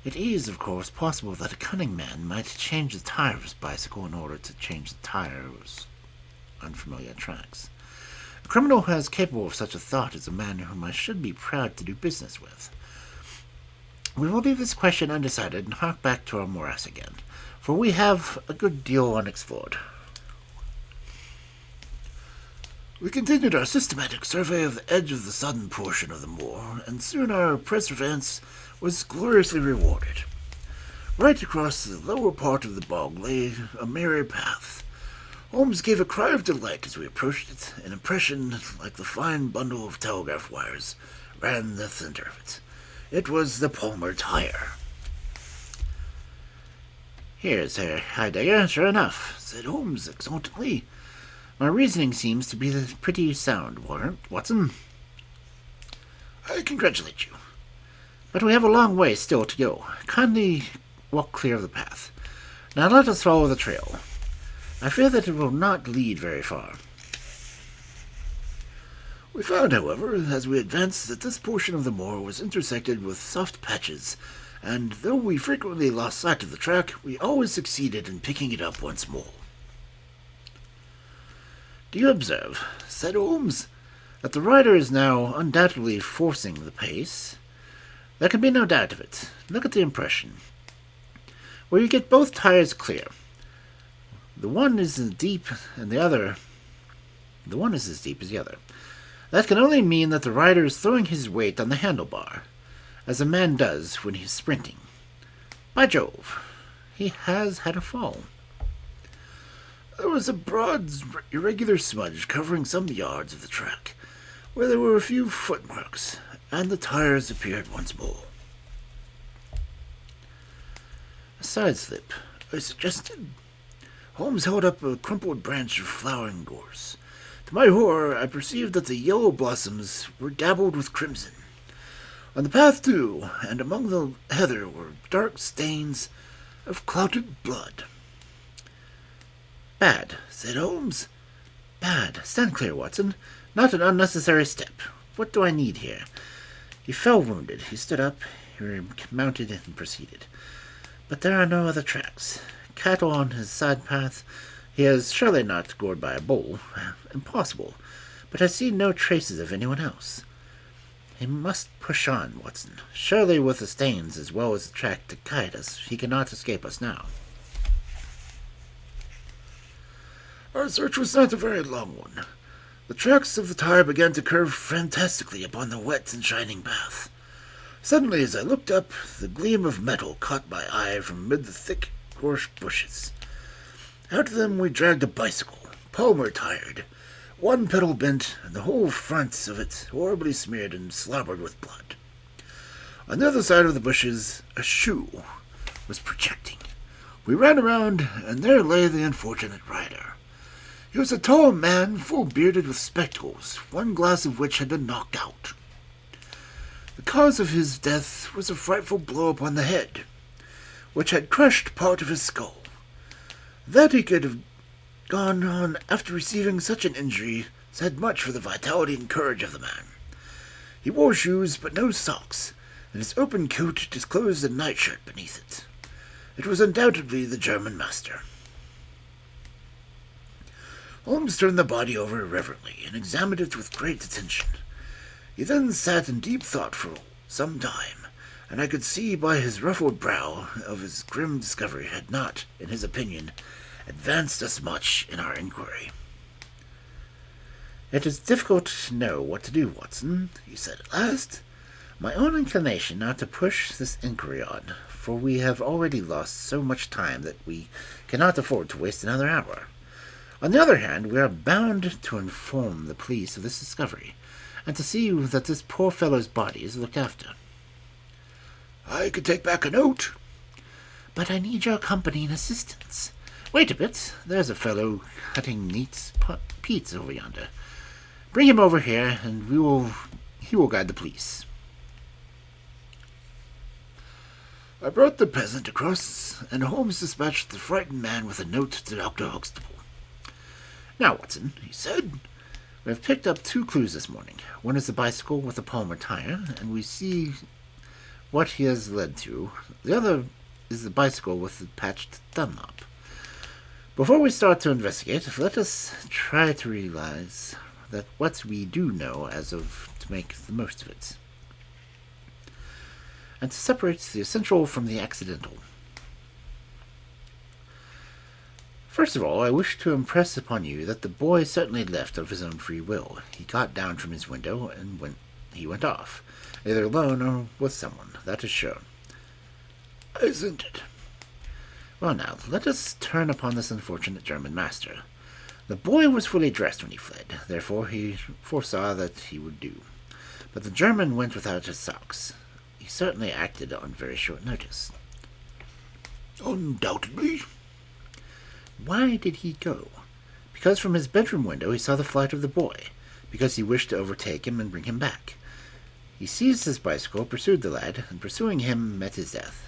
It is, of course, possible that a cunning man might change the tire of his bicycle in order to change the tires unfamiliar tracks. A criminal who is capable of such a thought is a man whom I should be proud to do business with. We will leave this question undecided and hark back to our morass again, for we have a good deal unexplored. We continued our systematic survey of the edge of the southern portion of the moor, and soon our perseverance was gloriously rewarded. Right across the lower part of the bog lay a mirror path. Holmes gave a cry of delight as we approached it. An impression like the fine bundle of telegraph wires ran the center of it. It was the Palmer tire. "Here's Herr Heidegger, sure enough," said Holmes exultantly. "My reasoning seems to be pretty sound, Watson." "I congratulate you. But we have a long way still to go. Kindly walk clear of the path. Now let us follow the trail. I fear that it will not lead very far." We found, however, as we advanced, that this portion of the moor was intersected with soft patches, and though we frequently lost sight of the track, we always succeeded in picking it up once more. "Do you observe," said Holmes, "that the rider is now undoubtedly forcing the pace? There can be no doubt of it. Look at the impression. Where you get both tires clear. The one is as deep as the other. That can only mean that the rider is throwing his weight on the handlebar, as a man does when he is sprinting. By Jove, he has had a fall." There was a broad, irregular smudge covering some yards of the track, where there were a few footmarks, and the tires appeared once more. "A side slip," I suggested. Holmes held up a crumpled branch of flowering gorse. To my horror, I perceived that the yellow blossoms were dabbled with crimson. On the path, too, and among the heather were dark stains of clotted blood. "Bad," said Holmes. "Bad. Stand clear, Watson. Not an unnecessary step. What do I need here?" He fell wounded. He stood up. He remounted and proceeded. "But there are no other tracks. Cattle on his side path. He is surely not gored by a bull. Impossible. But I see no traces of anyone else. He must push on, Watson. Surely with the stains as well as the track to guide us, he cannot escape us now." Our search was not a very long one. The tracks of the tire began to curve fantastically upon the wet and shining path. Suddenly, as I looked up, the gleam of metal caught my eye from amid the thick, gorse bushes. Out of them we dragged a bicycle, Palmer tired, one pedal bent, and the whole front of it horribly smeared and slobbered with blood. On the other side of the bushes, a shoe was projecting. We ran around, and there lay the unfortunate rider. He was a tall man, full-bearded with spectacles, one glass of which had been knocked out. The cause of his death was a frightful blow upon the head, which had crushed part of his skull. That he could have gone on after receiving such an injury said much for the vitality and courage of the man. He wore shoes, but no socks, and his open coat disclosed a nightshirt beneath it. It was undoubtedly the German master. Holmes turned the body over reverently and examined it with great attention. He then sat in deep thought for some time, and I could see by his ruffled brow of his grim discovery had not, in his opinion, advanced us much in our inquiry. "It is difficult to know what to do, Watson," he said at last. "My own inclination not to push this inquiry on, for we have already lost so much time that we cannot afford to waste another hour. On the other hand, we are bound to inform the police of this discovery, and to see that this poor fellow's body is looked after." "I could take back a note." "But I need your company and assistance. Wait a bit. There's a fellow cutting neat peats over yonder. Bring him over here, and he will guide the police." I brought the peasant across, and Holmes dispatched the frightened man with a note to Dr. Huxtable. "Now, Watson," he said, "we have picked up 2 clues this morning. One is the bicycle with the Palmer tire, and we see what he has led to. The other is the bicycle with the patched Dunlop. Before we start to investigate, let us try to realize that what we do know as of to make the most of it, and to separate the essential from the accidental. First of all, I wish to impress upon you that the boy certainly left of his own free will. He got down from his window and went off, either alone or with someone, that is sure. Isn't it? Well now, let us turn upon this unfortunate German master. The boy was fully dressed when he fled, therefore he foresaw that he would do. But the German went without his socks. He certainly acted on very short notice. Undoubtedly. Why did he go? Because from his bedroom window he saw the flight of the boy, because he wished to overtake him and bring him back. He seized his bicycle, pursued the lad, and pursuing him met his death.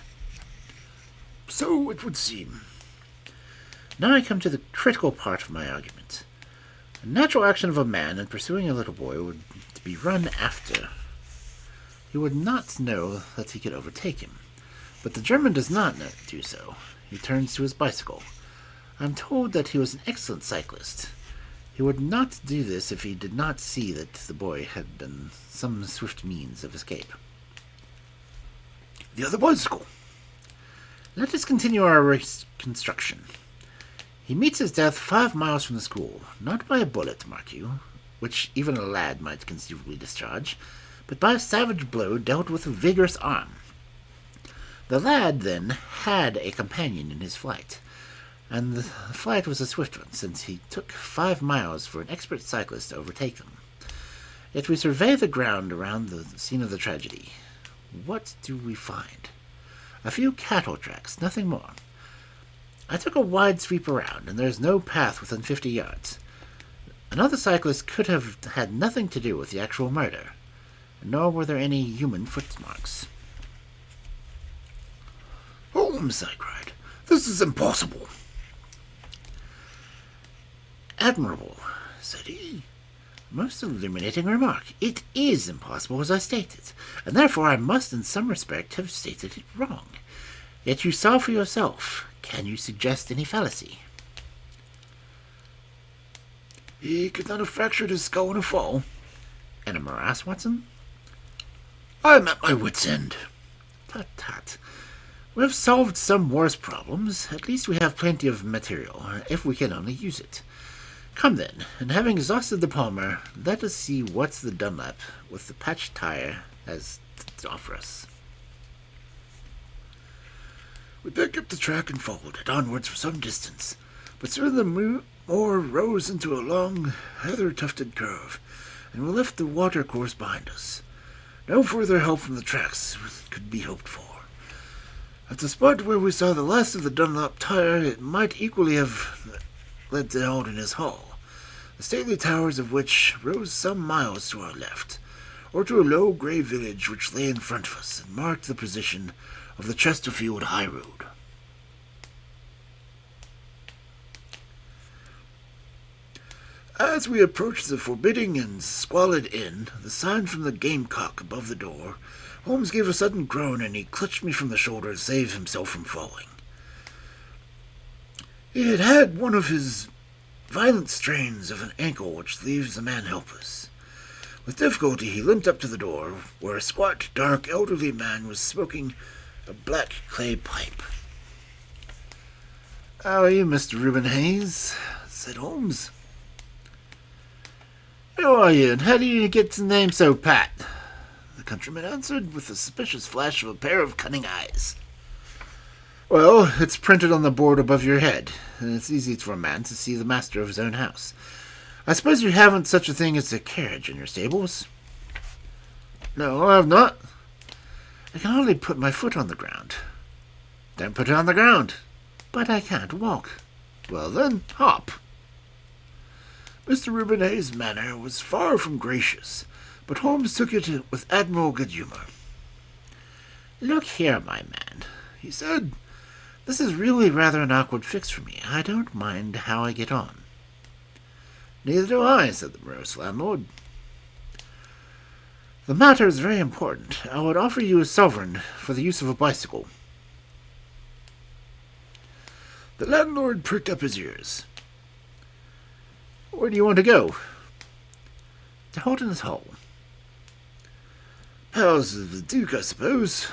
So it would seem. Now I come to the critical part of my argument. The natural action of a man in pursuing a little boy would be run after. He would not know that he could overtake him. But the German does not do so. He turns to his bicycle. I am told that he was an excellent cyclist. He would not do this if he did not see that the boy had been some swift means of escape. The other bicycle. Let us continue our reconstruction. He meets his death 5 miles from the school, not by a bullet, mark you, which even a lad might conceivably discharge, but by a savage blow dealt with a vigorous arm. The lad, then, had a companion in his flight, and the flight was a swift one, since he took 5 miles for an expert cyclist to overtake them. Yet we survey the ground around the scene of the tragedy. What do we find? A few cattle tracks, nothing more. I took a wide sweep around, and there is no path within 50 yards. Another cyclist could have had nothing to do with the actual murder, nor were there any human footmarks. Holmes, I cried, this is impossible. Admirable, said he. Most illuminating remark. It is impossible as I stated, and therefore I must in some respect have stated it wrong. Yet you saw for yourself. Can you suggest any fallacy? He could not have fractured his skull in a fall. In a morass, Watson? I am at my wit's end. Tut, tut. We have solved some worse problems. At least we have plenty of material, if we can only use it. Come then, and having exhausted the Palmer, let us see what the Dunlop with the patched tire has to offer us. We picked up the track and followed it onwards for some distance, but soon the moor rose into a long, heather-tufted curve, and we left the watercourse behind us. No further help from the tracks could be hoped for. At the spot where we saw the last of the Dunlop tire, it might equally have led to Alderneys Hall, the stately towers of which rose some miles to our left, or to a low grey village which lay in front of us and marked the position of the Chesterfield high road. As we approached the forbidding and squalid inn, the sign from the gamecock above the door, Holmes gave a sudden groan, and he clutched me from the shoulder to save himself from falling. He had had one of his violent strains of an ankle which leaves a man helpless. With difficulty he limped up to the door, where a squat, dark, elderly man was smoking a black clay pipe. "How are you, Mr. Reuben Hayes?" said Holmes. "Who are you, and how do you get the name so pat?" the countryman answered, with a suspicious flash of a pair of cunning eyes. "Well, it's printed on the board above your head, and it's easy for a man to see the master of his own house. I suppose you haven't such a thing as a carriage in your stables?" "No, I have not." "I can hardly put my foot on the ground." "Don't put it on the ground." "But I can't walk." "Well then, hop." Mr. Reuben Hayes' manner was far from gracious, but Holmes took it with admirable good humour. "Look here, my man," he said. "This is really rather an awkward fix for me. I don't mind how I get on." "Neither do I," said the morose landlord. The matter is very important. I would offer you a sovereign for the use of a bicycle. The landlord pricked up his ears. Where do you want to go? To Holden's Hall. Pals of the Duke, I suppose,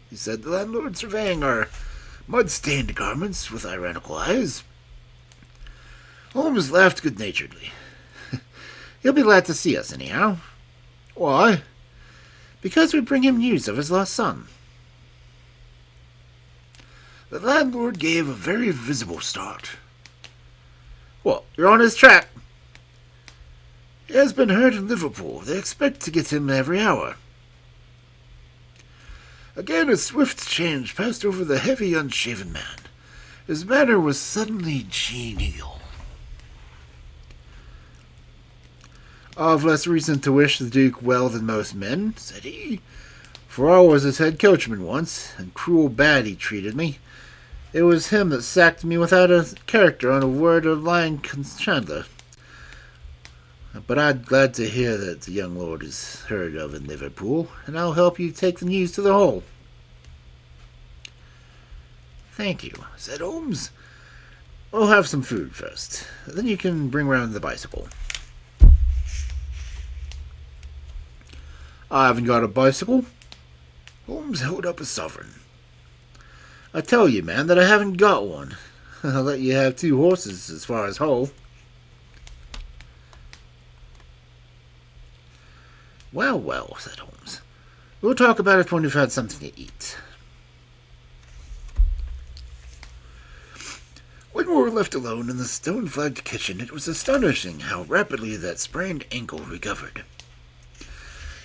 he said, the landlord surveying our mud-stained garments with ironical eyes. Holmes laughed good-naturedly. He'll be glad to see us, anyhow. Why? Because we bring him news of his lost son. The landlord gave a very visible start. What, you're on his track? He has been hurt in Liverpool. They expect to get him every hour. Again a swift change passed over the heavy, unshaven man. His manner was suddenly genial. I've less reason to wish the Duke well than most men, said he, for I was his head coachman once, and cruel bad he treated me. It was him that sacked me without a character on a word of lying Chandler. But I'm glad to hear that the young lord is heard of in Liverpool, and I'll help you take the news to the Hall. Thank you, said Holmes. We'll have some food first. Then you can bring round the bicycle. I haven't got a bicycle. Holmes held up a sovereign. I tell you, man, that I haven't got one. I'll let you have 2 horses as far as Hull. Well, well, said Holmes. We'll talk about it when we've had something to eat. When we were left alone in the stone-flagged kitchen, it was astonishing how rapidly that sprained ankle recovered.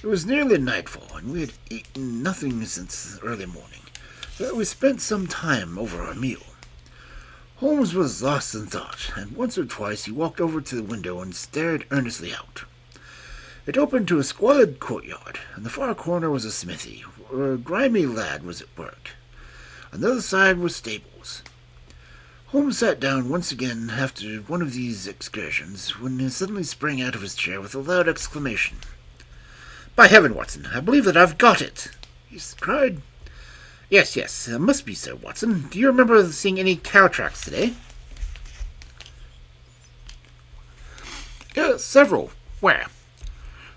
It was nearly nightfall, and we had eaten nothing since early morning, so that we spent some time over our meal. Holmes was lost in thought, and once or twice he walked over to the window and stared earnestly out. It opened to a squalid courtyard. In the far corner was a smithy, where a grimy lad was at work. On the other side were stables. Holmes sat down once again after one of these excursions, when he suddenly sprang out of his chair with a loud exclamation. By heaven, Watson, I believe that I've got it, he cried. Yes, it must be so, Watson. Do you remember seeing any cow tracks today? Yes, several. Where?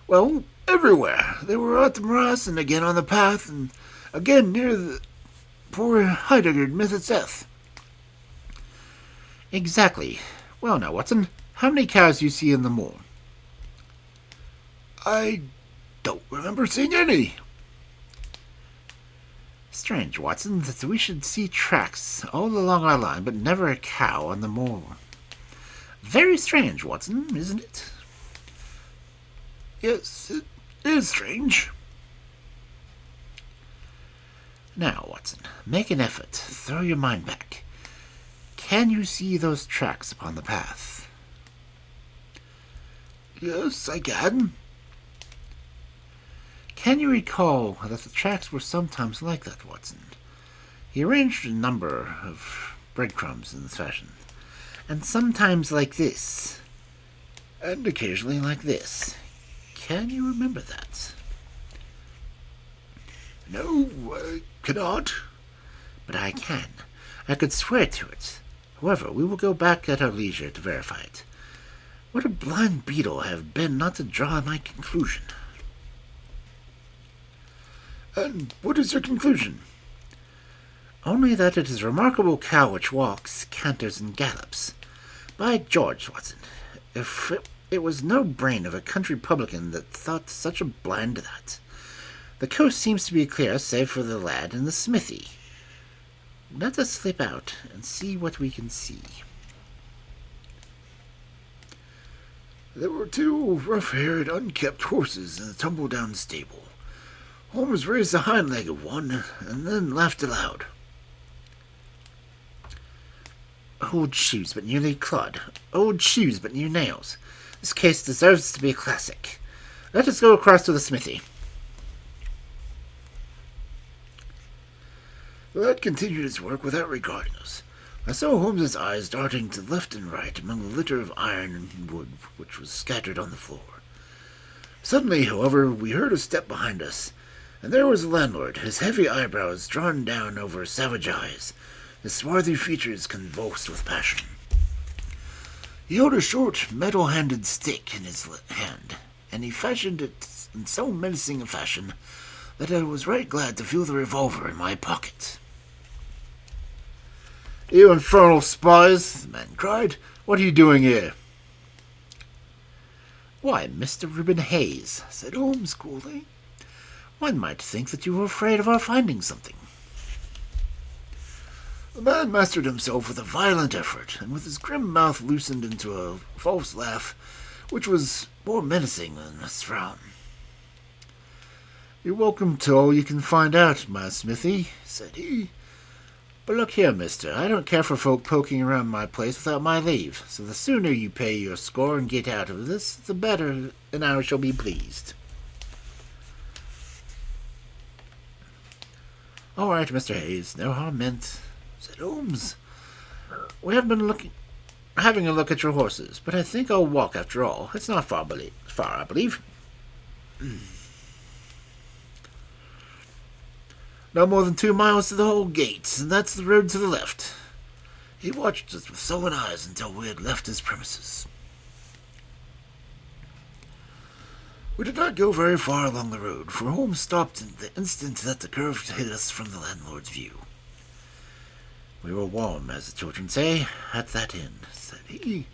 Well, everywhere. They were at the morass, and again on the path, and again near the poor Heidegger met its death. Exactly. Well now, Watson, how many cows do you see in the moor? I don't remember seeing any. Strange, Watson, that we should see tracks all along our line, but never a cow on the moor. Very strange, Watson, isn't it? Yes, it is strange. Now, Watson, make an effort. Throw your mind back. Can you see those tracks upon the path? Yes, I can. Can you recall that the tracks were sometimes like that, Watson? He arranged a number of breadcrumbs in this fashion, and sometimes like this, and occasionally like this. Can you remember that? No, I cannot. But I can. I could swear to it. However, we will go back at our leisure to verify it. What a blind beetle I have been not to draw my conclusion. And what is your conclusion? Only that it is a remarkable cow which walks, canters, and gallops. By George, Watson, if it was no brain of a country publican that thought such a blind that. The coast seems to be clear, save for the lad in the smithy. Let us slip out and see what we can see. There were 2 rough-haired, unkempt horses in a tumble-down stable. Holmes raised the hind leg of one, and then laughed aloud. Old shoes, but nearly clod. Old shoes, but new nails. This case deserves to be a classic. Let us go across to the smithy. The lad continued his work without regarding us. I saw Holmes's eyes darting to left and right among the litter of iron and wood which was scattered on the floor. Suddenly, however, we heard a step behind us, and there was the landlord, his heavy eyebrows drawn down over his savage eyes, his swarthy features convulsed with passion. He held a short, metal-handled stick in his hand, and he fashioned it in so menacing a fashion that I was right glad to feel the revolver in my pocket. "You infernal spies!" the man cried. "What are you doing here?" "Why, Mr. Reuben Hayes," said Holmes coolly, "one might think that you were afraid of our finding something." The man mastered himself with a violent effort, and with his grim mouth loosened into a false laugh, which was more menacing than a frown. "You're welcome to all you can find out, my smithy," said he. "But look here, mister, I don't care for folk poking around my place without my leave, so the sooner you pay your score and get out of this, the better, and I shall be pleased." "All right, Mr. Hayes, no harm meant," said Holmes. "We have been having a look at your horses, but I think I'll walk after all. It's not far, I believe. No more than 2 miles to the whole gate, and that's the road to the left." He watched us with sullen eyes until we had left his premises. We did not go very far along the road, for Holmes stopped in the instant that the curve hid us from the landlord's view. "We were warm, as the children say, at that inn," said he.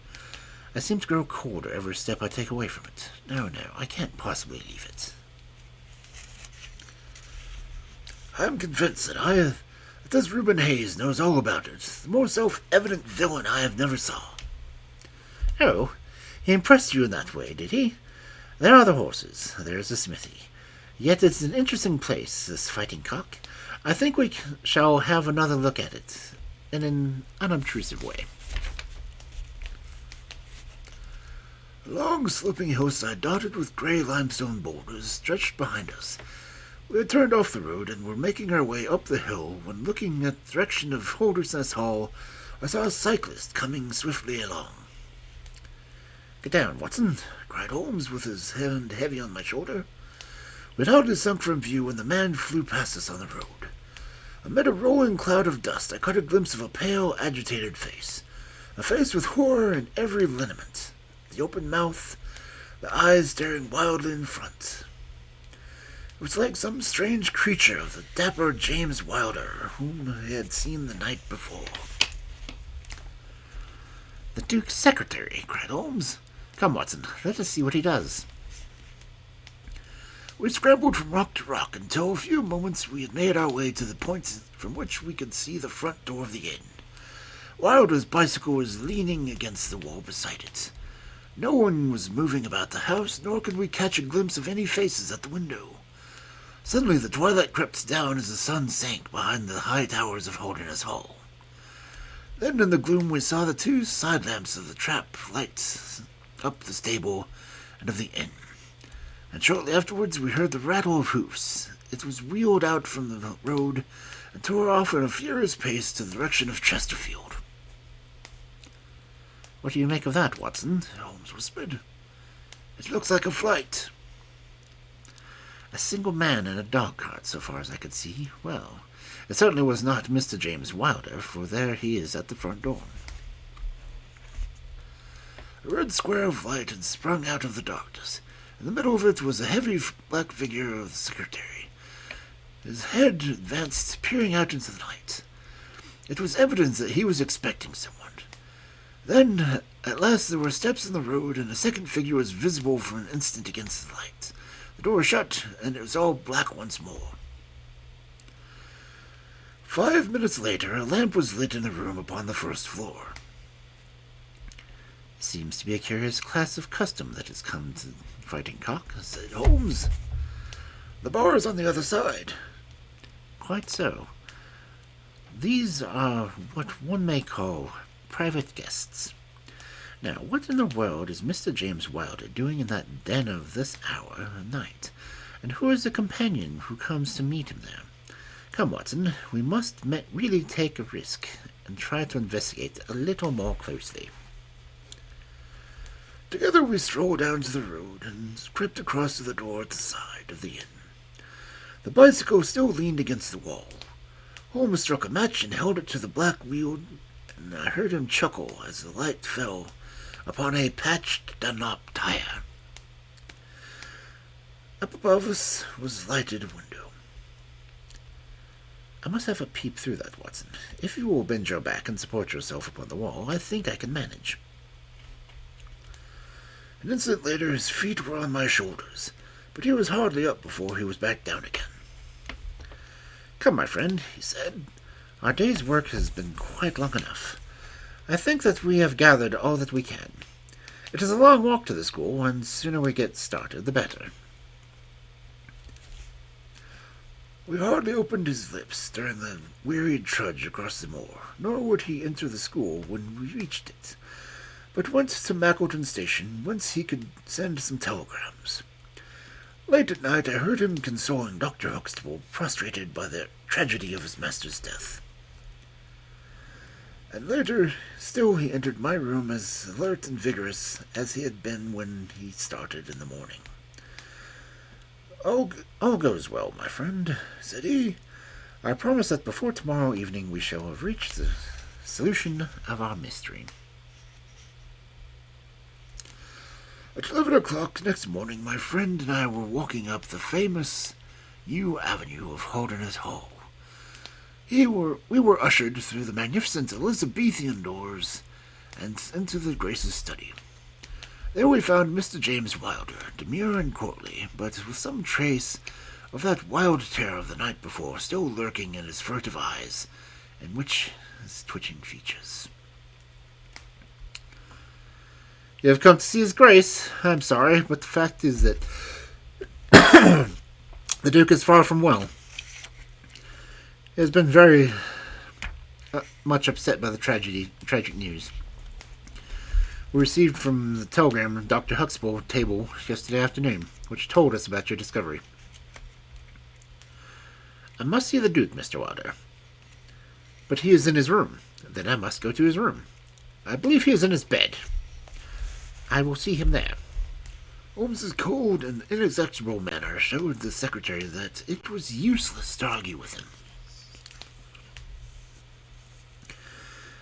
"I seem to grow colder every step I take away from it. No, I can't possibly leave it." "I am convinced that this Reuben Hayes knows all about it. The more self-evident villain I have never saw." "Oh, he impressed you in that way, did he? There are the horses. There's the smithy. Yet it's an interesting place, this Fighting Cock. I think we shall have another look at it, in an unobtrusive way." A long, sloping hillside dotted with gray limestone boulders stretched behind us. We had turned off the road and were making our way up the hill when, looking at the direction of Holderness Hall, I saw a cyclist coming swiftly along. "Get down, Watson," cried Holmes, with his hand heavy on my shoulder. We had hardly sunk from view when the man flew past us on the road. Amid a rolling cloud of dust, I caught a glimpse of a pale, agitated face, a face with horror in every lineament, the open mouth, the eyes staring wildly in front. It was like some strange creature of the dapper James Wilder, whom I had seen the night before. "The Duke's secretary," cried Holmes. "Come, Watson, let us see what he does." We scrambled from rock to rock until, in a few moments, we had made our way to the point from which we could see the front door of the inn. Wilder's bicycle was leaning against the wall beside it. No one was moving about the house, nor could we catch a glimpse of any faces at the window. Suddenly the twilight crept down as the sun sank behind the high towers of Holderness Hall. Then in the gloom we saw the 2 side lamps of the trap lights up the stable and of the inn, and shortly afterwards we heard the rattle of hoofs. It was wheeled out from the road and tore off at a furious pace to the direction of Chesterfield. "What do you make of that, Watson?" Holmes whispered. "It looks like a flight." "A single man in a dog-cart, so far as I could see. Well, it certainly was not Mr. James Wilder, for there he is at the front door." A red square of light had sprung out of the darkness. In the middle of it was a heavy black figure of the secretary. His head advanced, peering out into the night. It was evident that he was expecting someone. Then, at last, there were steps in the road, and a second figure was visible for an instant against the light. The door was shut, and it was all black once more. 5 minutes later, a lamp was lit in the room upon the first floor. "Seems to be a curious class of custom that has come to Fighting Cock," said Holmes. "The bar is on the other side." "Quite so. These are what one may call private guests. Now, what in the world is Mr. James Wilder doing in that den of this hour of night? And who is the companion who comes to meet him there? Come, Watson, we must really take a risk and try to investigate a little more closely." Together we strolled down to the road and crept across to the door at the side of the inn. The bicycle still leaned against the wall. Holmes struck a match and held it to the black wheel, and I heard him chuckle as the light fell upon a patched Dunlop tire. Up above us was lighted a window. I must have a peep through that, Watson. If you will bend your back and support yourself upon the wall, I think I can manage. An instant later his feet were on my shoulders, but he was hardly up before he was back down again. "Come, my friend," he said. "Our day's work has been quite long enough. I think that we have gathered all that we can. It is a long walk to the school, and the sooner we get started, the better." We hardly opened his lips during the wearied trudge across the moor, nor would he enter the school when we reached it, but went to Mackleton Station, whence he could send some telegrams. Late at night I heard him consoling Dr. Huxtable, prostrated by the tragedy of his master's death. And later still he entered my room as alert and vigorous as he had been when he started in the morning. All goes well, my friend," said he. "I promise that before tomorrow evening we shall have reached the solution of our mystery." At 11 o'clock next morning, my friend and I were walking up the famous yew avenue of Holderness Hall. We were ushered through the magnificent Elizabethan doors and into the Grace's study. There we found Mr. James Wilder, demure and courtly, but with some trace of that wild terror of the night before still lurking in his furtive eyes, and his twitching features. "You have come to see his Grace. I'm sorry, but the fact is that the Duke is far from well. He has been very much upset by the tragic news we received from the telegram of Dr. Huxtable table yesterday afternoon, which told us about your discovery. I must see the Duke, Mr. Wilder. But he is in his room. Then I must go to his room. I believe he is in his bed. I will see him there." Holmes's cold and inexorable manner showed the secretary that it was useless to argue with him.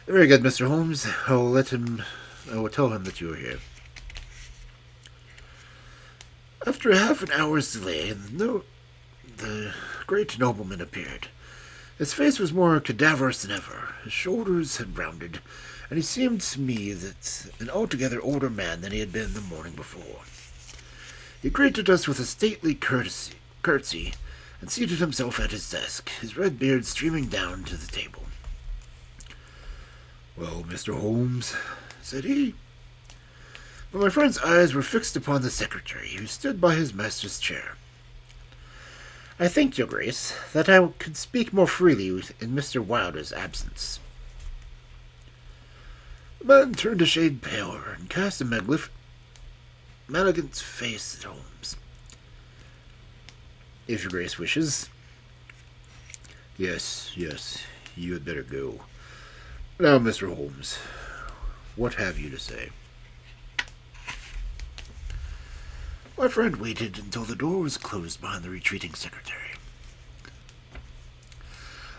"Very good, Mr. Holmes. I will tell him that you are here." After half an hour's delay, the great nobleman appeared. His face was more cadaverous than ever. His shoulders had rounded, and he seemed to me an altogether older man than he had been the morning before. He greeted us with a stately curtsy, and seated himself at his desk, his red beard streaming down to the table. "Well, Mr. Holmes," said he. But my friend's eyes were fixed upon the secretary, who stood by his master's chair. "I think, your Grace, that I could speak more freely in Mr. Wilder's absence." The man turned a shade paler and cast a malignant face at Holmes. "If your Grace wishes." Yes, you had better go. Now, Mr. Holmes, what have you to say?" My friend waited until the door was closed behind the retreating secretary.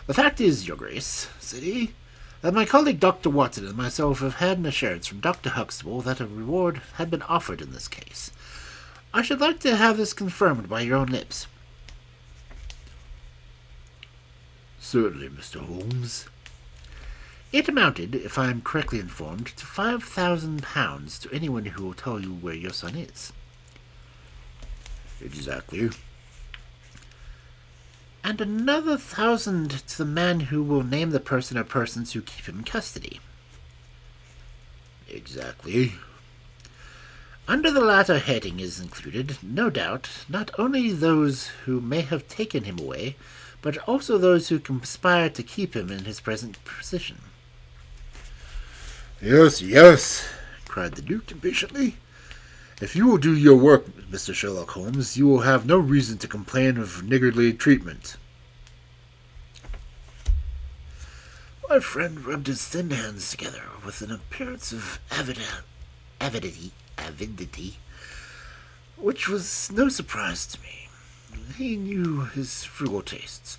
"The fact is, your Grace," said he, "that my colleague Dr. Watson and myself have had an assurance from Dr. Huxtable that a reward had been offered in this case. I should like to have this confirmed by your own lips." "Certainly, Mr. Holmes." "It amounted, if I am correctly informed, to £5,000 to anyone who will tell you where your son is." "Exactly." "And another 1,000 to the man who will name the person or persons who keep him in custody." "Exactly." "Under the latter heading is included, no doubt, not only those who may have taken him away, but also those who conspire to keep him in his present position." Yes, cried the Duke impatiently. "If you will do your work, Mr. Sherlock Holmes, you will have no reason to complain of niggardly treatment." My friend rubbed his thin hands together with an appearance of avidity avidity, which was no surprise to me. He knew his frugal tastes.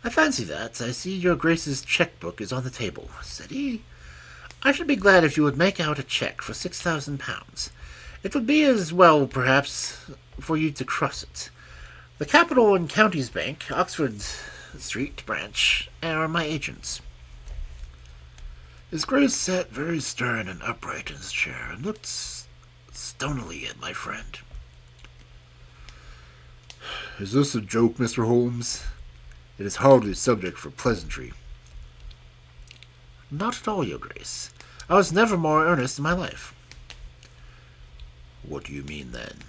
"I fancy that. I see your Grace's cheque-book is on the table," said he. "I should be glad if you would make out a cheque for £6,000. It would be as well, perhaps, for you to cross it. The Capital and Counties Bank, Oxford Street branch, are my agents." His Grace sat very stern and upright in his chair and looked stonily at my friend. "Is this a joke, Mr. Holmes? It is hardly subject for pleasantry." "Not at all, your Grace. I was never more earnest in my life." "What do you mean, then?"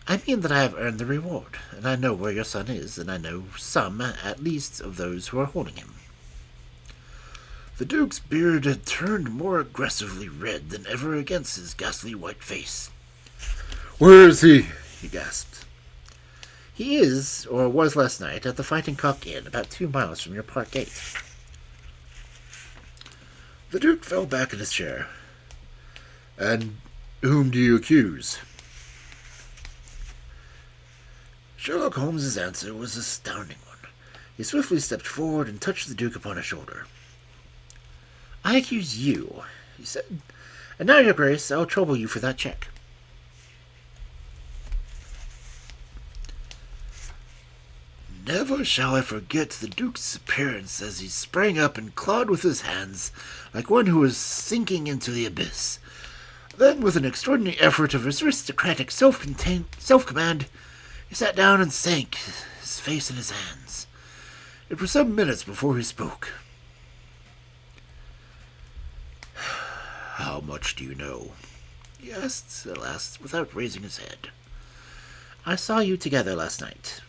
"I mean that I have earned the reward, and I know where your son is, and I know some, at least, of those who are holding him." The Duke's beard had turned more aggressively red than ever against his ghastly white face. "Where is he?" he gasped. "He is, or was last night, at the Fighting Cock Inn, about 2 miles from your park gate." The Duke fell back in his chair. "And whom do you accuse?" Sherlock Holmes's answer was an astounding one. He swiftly stepped forward and touched the Duke upon his shoulder. "I accuse you," he said. "And now, your Grace, I'll trouble you for that cheque." Never shall I forget the Duke's appearance as he sprang up and clawed with his hands like one who was sinking into the abyss. Then, with an extraordinary effort of aristocratic self-command, he sat down and sank, his face in his hands. It was some minutes before he spoke. "How much do you know?" he asked at last, without raising his head. "I saw you together last night."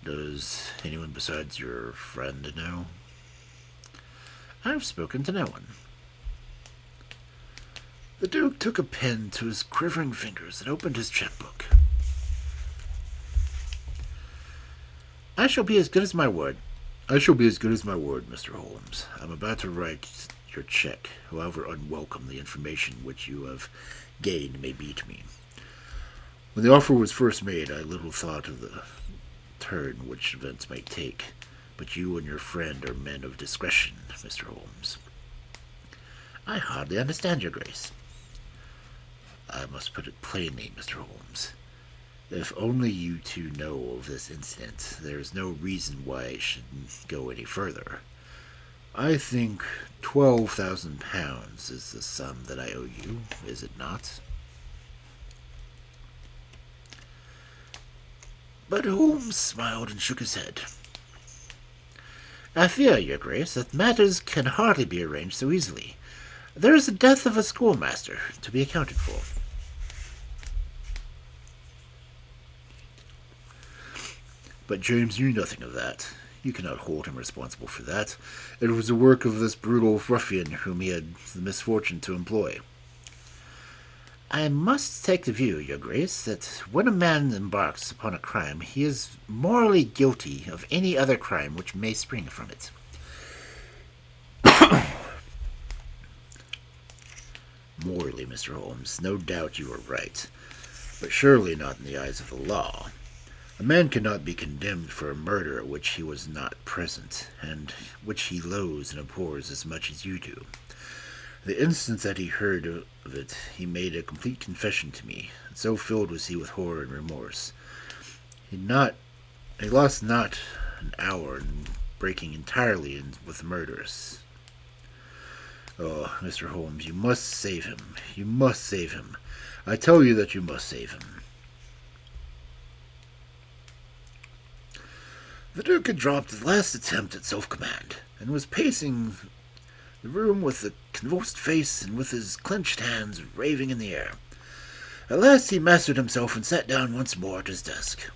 "Does anyone besides your friend know?" "I have spoken to no one." The Duke took a pen to his quivering fingers and opened his checkbook. "I shall be as good as my word." "I shall be as good as my word, Mr. Holmes. I'm about to write your check, however unwelcome the information which you have gained may be to me. When the offer was first made, I little thought of the turn which events might take, but you and your friend are men of discretion, Mr. Holmes." "I hardly understand, your Grace." "I must put it plainly, Mr. Holmes. If only you two know of this incident, there is no reason why it shouldn't go any further. I think £12,000 is the sum that I owe you, is it not?" But Holmes smiled and shook his head. "I fear, your Grace, that matters can hardly be arranged so easily. There is the death of a schoolmaster to be accounted for." "But James knew nothing of that. You cannot hold him responsible for that. It was the work of this brutal ruffian whom he had the misfortune to employ." "I must take the view, your Grace, that when a man embarks upon a crime, he is morally guilty of any other crime which may spring from it." "Morally, Mr. Holmes, no doubt you are right, but surely not in the eyes of the law. A man cannot be condemned for a murder at which he was not present, and which he loathes and abhors as much as you do. The instant that he heard of it, he made a complete confession to me, and so filled was he with horror and remorse. He lost not an hour in breaking entirely in with the murderers. Oh, Mr. Holmes, you must save him. You must save him. I tell you that you must save him." The Duke had dropped the last attempt at self-command, and was pacing the room with a convulsed face and with his clenched hands raving in the air. At last he mastered himself and sat down once more at his desk.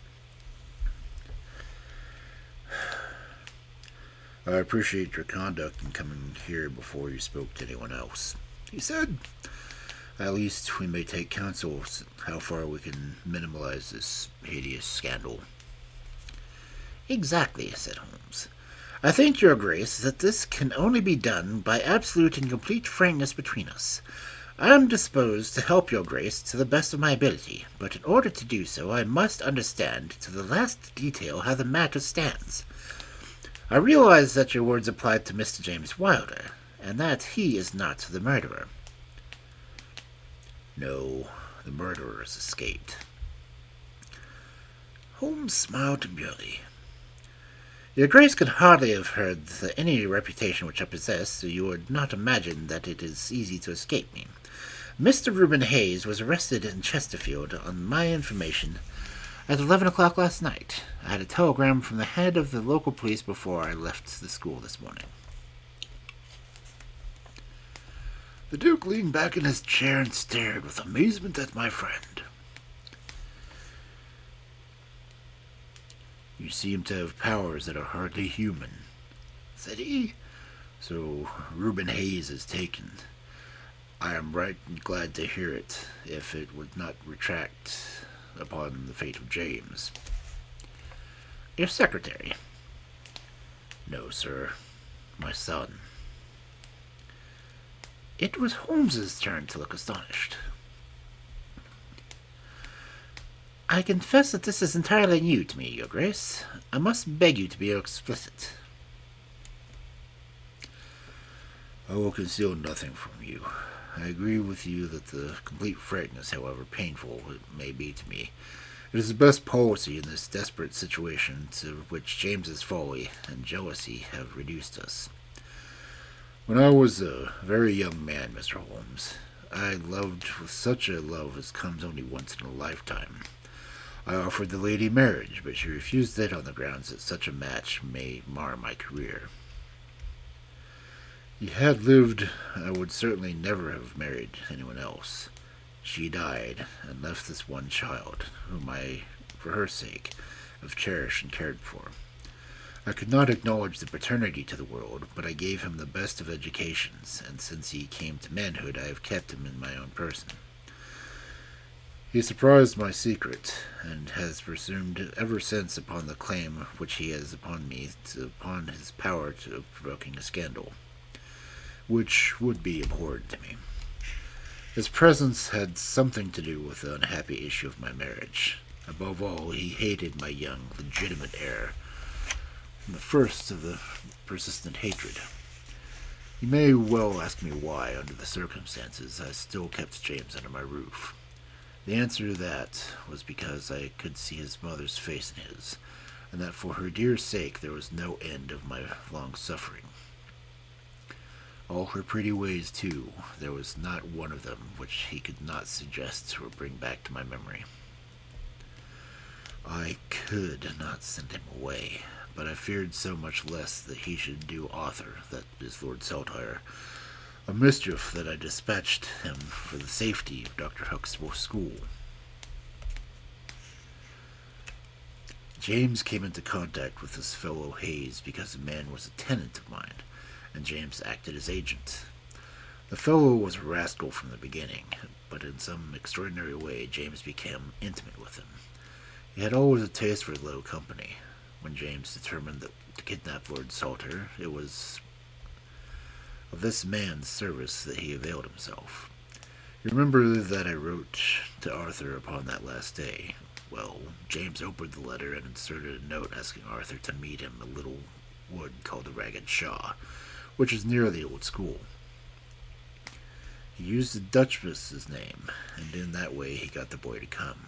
"I appreciate your conduct in coming here before you spoke to anyone else," he said. "At least we may take counsel how far we can minimize this hideous scandal." "Exactly," said Holmes. I thank your grace that this can only be done by absolute and complete frankness between us. I am disposed to help your grace to the best of my ability, but in order to do so I must understand to the last detail how the matter stands. I realize that your words applied to Mr. James Wilder, and that he is not the murderer. No, the murderer has escaped. Holmes smiled demurely. Your grace could hardly have heard any reputation which I possess, so you would not imagine that it is easy to escape me. Mr. Reuben Hayes was arrested in Chesterfield on my information at 11 o'clock last night. I had a telegram from the head of the local police before I left the school this morning. The Duke leaned back in his chair and stared with amazement at my friend. You seem to have powers that are hardly human, said he. So Reuben Hayes is taken. I am right and glad to hear it, if it would not retract upon the fate of James. Your secretary? No, sir. My son. It was Holmes's turn to look astonished. I confess that this is entirely new to me, Your Grace. I must beg you to be explicit. I will conceal nothing from you. I agree with you that the complete frankness, however painful it may be to me, it is the best policy in this desperate situation to which James's folly and jealousy have reduced us. When I was a very young man, Mr. Holmes, I loved with such a love as comes only once in a lifetime. I offered the lady marriage, but she refused it on the grounds that such a match may mar my career. If he had lived, I would certainly never have married anyone else. She died, and left this one child, whom I, for her sake, have cherished and cared for. I could not acknowledge the paternity to the world, but I gave him the best of educations, and since he came to manhood I have kept him in my own person. He surprised my secret, and has presumed ever since upon the claim which he has upon me, upon his power of provoking a scandal, which would be abhorrent to me. His presence had something to do with the unhappy issue of my marriage. Above all, he hated my young, legitimate heir, from the first of the persistent hatred. You may well ask me why, under the circumstances, I still kept James under my roof. The answer to that was because I could see his mother's face in his, and that for her dear sake there was no end of my long suffering. All her pretty ways, too, there was not one of them which he could not suggest or bring back to my memory. I could not send him away, but I feared so much less that he should do Arthur, that is Lord Saltire, a mischief that I dispatched him for the safety of Dr. Huxtable's school. James came into contact with this fellow Hayes because the man was a tenant of mine, and James acted as agent. The fellow was a rascal from the beginning, but in some extraordinary way James became intimate with him. He had always a taste for low company. When James determined to kidnap Lord Salter, it was of this man's service that he availed himself. You remember that I wrote to Arthur upon that last day. Well, James opened the letter and inserted a note asking Arthur to meet him in a little wood called the Ragged Shaw, which is near the old school. He used the Duchess's name, and in that way he got the boy to come.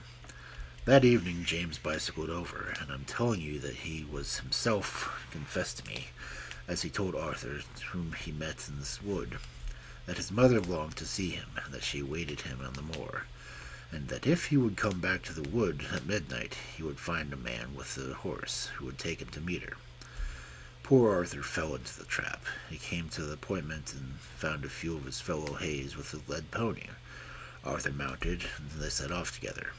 That evening James bicycled over, and I'm telling you that he was himself confessed to me, as he told Arthur, whom he met in this wood, that his mother longed to see him, and that she awaited him on the moor, and that if he would come back to the wood at midnight, he would find a man with a horse who would take him to meet her. Poor Arthur fell into the trap. He came to the appointment and found a few of his fellow Hayes with a led pony. Arthur mounted, and they set off together.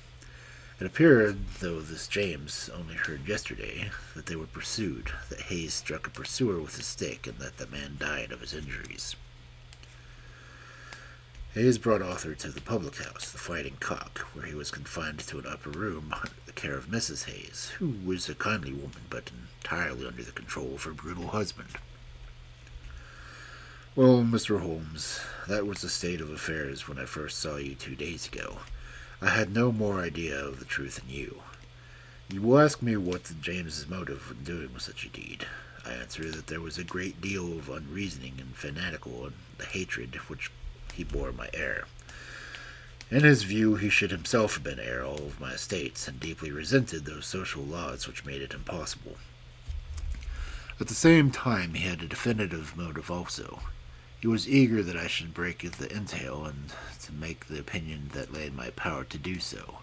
It appeared, though this James only heard yesterday, that they were pursued, that Hayes struck a pursuer with a stick, and that the man died of his injuries. Hayes brought Arthur to the public house, the Fighting Cock, where he was confined to an upper room under the care of Mrs. Hayes, who was a kindly woman but entirely under the control of her brutal husband. Well, Mr. Holmes, that was the state of affairs when I first saw you 2 days ago. I had no more idea of the truth than you. You will ask me what James's motive in doing such a deed. I answer that there was a great deal of unreasoning and fanatical in the hatred which he bore my heir. In his view, he should himself have been heir all of my estates, and deeply resented those social laws which made it impossible. At the same time, he had a definitive motive also. He was eager that I should break the entail, and to make the opinion that lay in my power to do so.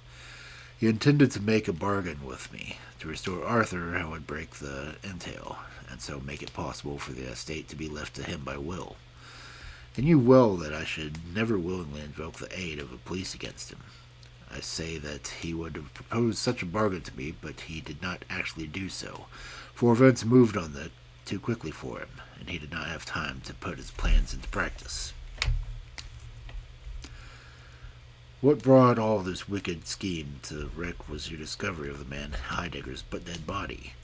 He intended to make a bargain with me. To restore Arthur, I would break the entail, and so make it possible for the estate to be left to him by will. He knew well that I should never willingly invoke the aid of the police against him. I say that he would have proposed such a bargain to me, but he did not actually do so, for events moved on too quickly for him, and he did not have time to put his plans into practice. What brought all this wicked scheme to wreck was your discovery of the man Heidegger's dead body.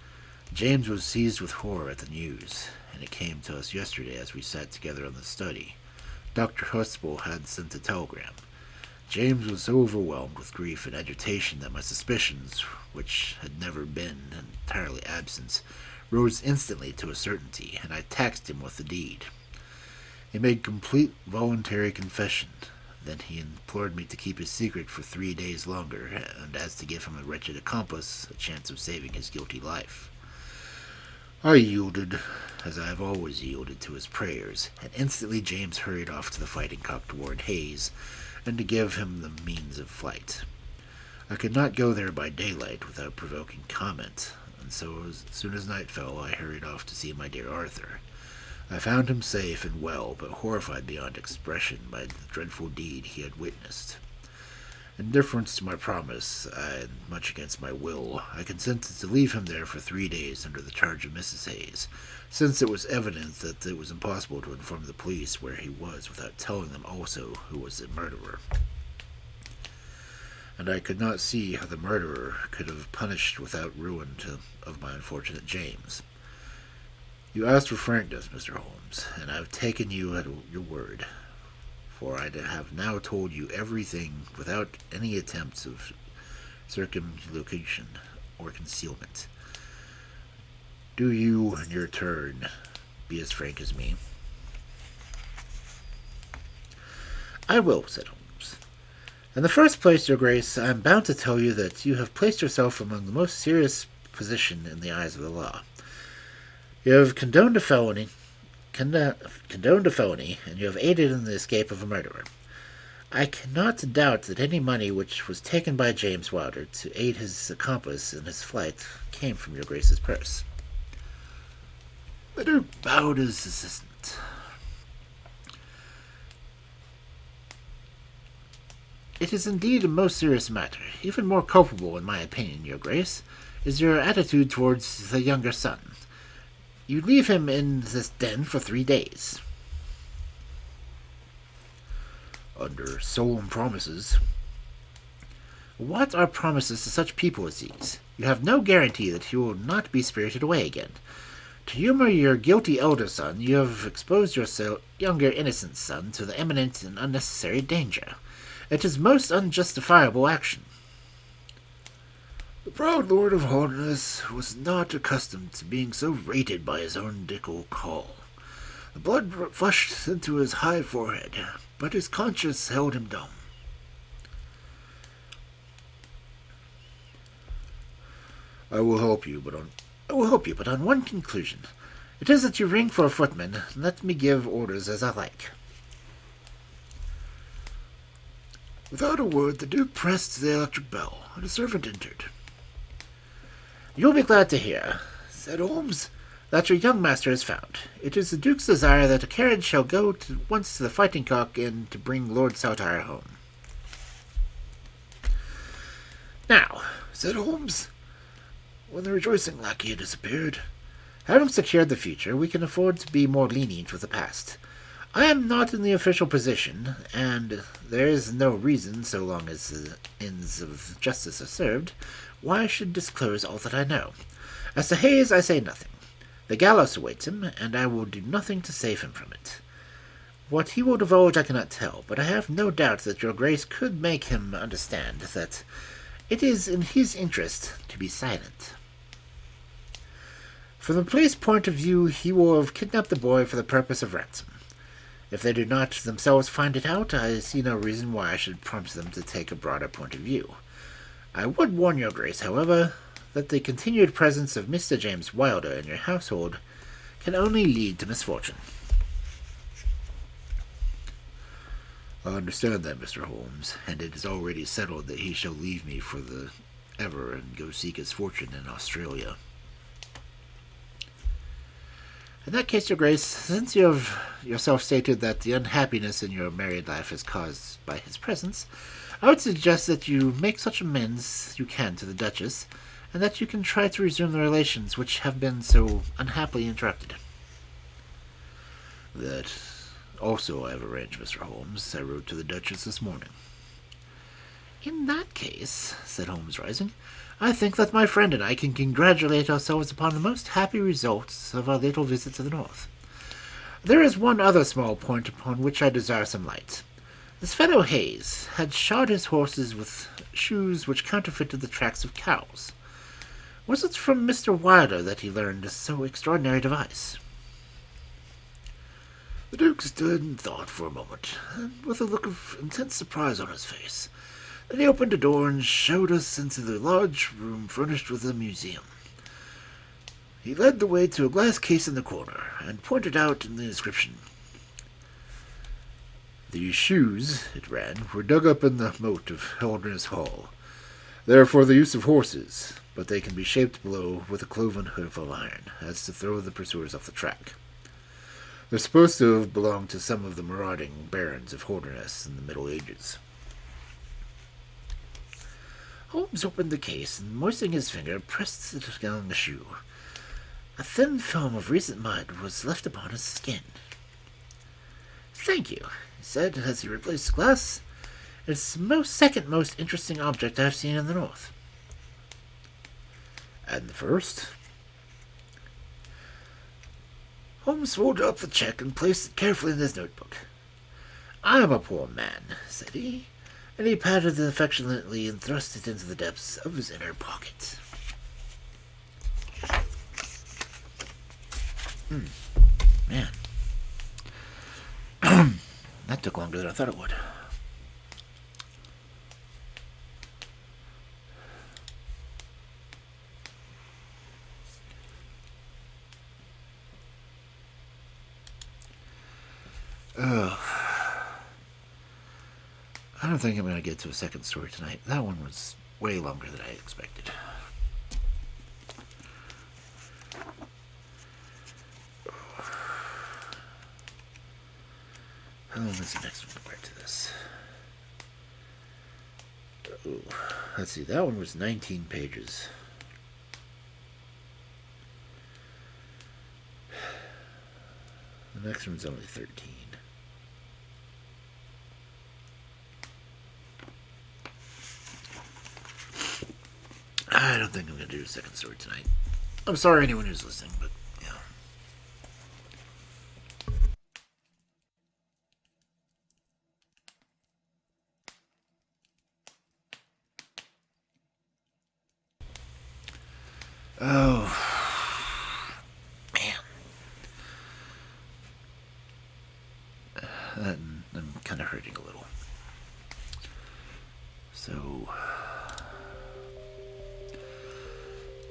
James was seized with horror at the news, and it came to us yesterday as we sat together in the study. Dr. Huxtable had sent a telegram. James was so overwhelmed with grief and agitation that my suspicions, which had never been entirely absent, rose instantly to a certainty, and I taxed him with the deed. He made complete voluntary confession. Then he implored me to keep his secret for 3 days longer, and as to give him a wretched accomplice a chance of saving his guilty life. I yielded, as I have always yielded to his prayers, and instantly James hurried off to the Fighting Cock to warn Hayes, and to give him the means of flight. I could not go there by daylight without provoking comment, and so as soon as night fell I hurried off to see my dear Arthur. I found him safe and well, but horrified beyond expression by the dreadful deed he had witnessed. In deference to my promise, and much against my will, I consented to leave him there for 3 days under the charge of Mrs. Hayes, since it was evident that it was impossible to inform the police where he was without telling them also who was the murderer. And I could not see how the murderer could have punished without ruin of my unfortunate James. You asked for frankness, Mr. Holmes, and I have taken you at your word, for I have now told you everything without any attempts of circumlocution or concealment. Do you, in your turn, be as frank as me? I will, said Holmes. In the first place, Your Grace, I am bound to tell you that you have placed yourself among the most serious position in the eyes of the law. You have condoned a felony, and you have aided in the escape of a murderer. I cannot doubt that any money which was taken by James Wilder to aid his accomplice in his flight came from your Grace's purse. The Duke bowed his assistant. It is indeed a most serious matter. Even more culpable, in my opinion, Your Grace, is your attitude towards the younger son. You leave him in this den for 3 days. Under solemn promises. What are promises to such people as these? You have no guarantee that he will not be spirited away again. To humor your guilty elder son, you have exposed your younger innocent son to the imminent and unnecessary danger. It is most unjustifiable action. The proud Lord of Holderness was not accustomed to being so rated by his own Dickle Call. The blood flushed into his high forehead, but his conscience held him dumb. I will help you, but on one conclusion. It is that you ring for a footman, and let me give orders as I like. Without a word, the Duke pressed the electric bell, and a servant entered. You will be glad to hear, said Holmes, that your young master is found. It is the Duke's desire that a carriage shall go once to the Fighting Cock and to bring Lord Saltire home. Now, said Holmes, when the rejoicing lackey had disappeared, having secured the future, we can afford to be more lenient with the past. I am not in the official position, and there is no reason, so long as the ends of justice are served, why I should disclose all that I know. As to Hayes, I say nothing. The gallows awaits him, and I will do nothing to save him from it. What he will divulge I cannot tell, but I have no doubt that your grace could make him understand that it is in his interest to be silent. From the police point of view, he will have kidnapped the boy for the purpose of ransom. If they do not themselves find it out, I see no reason why I should prompt them to take a broader point of view. I would warn your grace, however, that the continued presence of Mr. James Wilder in your household can only lead to misfortune. I understand that, Mr. Holmes, and it is already settled that he shall leave me for the ever and go seek his fortune in Australia. In that case, your grace, since you have yourself stated that the unhappiness in your married life is caused by his presence, I would suggest that you make such amends you can to the Duchess, and that you can try to resume the relations which have been so unhappily interrupted. That also I have arranged, Mr. Holmes. I wrote to the Duchess this morning. In that case, said Holmes, rising, I think that my friend and I can congratulate ourselves upon the most happy results of our little visit to the north. There is one other small point upon which I desire some light. This fellow Hayes had shod his horses with shoes which counterfeited the tracks of cows. Was it from Mr. Wilder that he learned so extraordinary a device? The Duke stood and thought for a moment, and with a look of intense surprise on his face. Then he opened a door and showed us into the large room furnished with a museum. He led the way to a glass case in the corner, and pointed out in the inscription. These shoes, it ran, were dug up in the moat of Holderness Hall. They are for the use of horses, but they can be shaped below with a cloven hoof of iron, as to throw the pursuers off the track. They're supposed to have belonged to some of the marauding barons of Holderness in the Middle Ages. Holmes opened the case and, moistening his finger, pressed it down the shoe. A thin film of recent mud was left upon his skin. Thank you, he said as he replaced the glass. It's the second most interesting object I have seen in the north. And the first? Holmes folded up the check and placed it carefully in his notebook. I am a poor man, said he, and he patted it affectionately and thrust it into the depths of his inner pocket. Man. That took longer than I thought it would. I don't think I'm going to get to a second story tonight. That one was way longer than I expected. How long is the next one compared to this? Let's see, that one was 19 pages. The next one's only 13. I don't think I'm going to do a second story tonight. I'm sorry anyone who's listening, but yeah. Oh, man. I'm kind of hurting a little. So,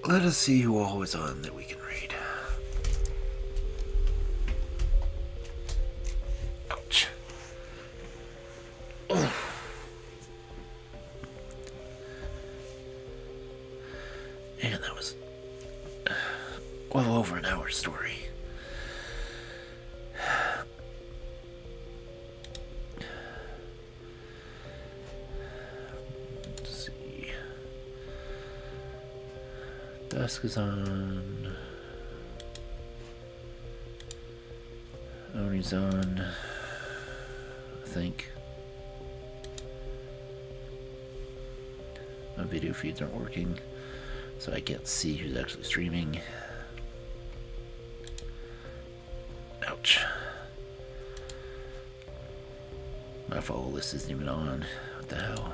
let us see who all is on that we can read. Ouch. Oh. Man, that was well over an hour story. Let's see. Dusk is on. Oni's on. think. My video feeds aren't working, so I can't see who's actually streaming. Ouch. My follow list isn't even on. What the hell?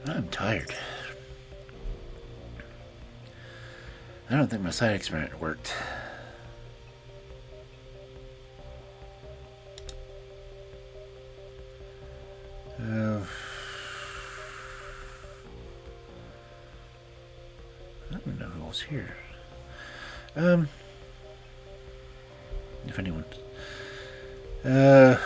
I'm tired. I don't think my side experiment worked. I don't even know who else here. If anyone. I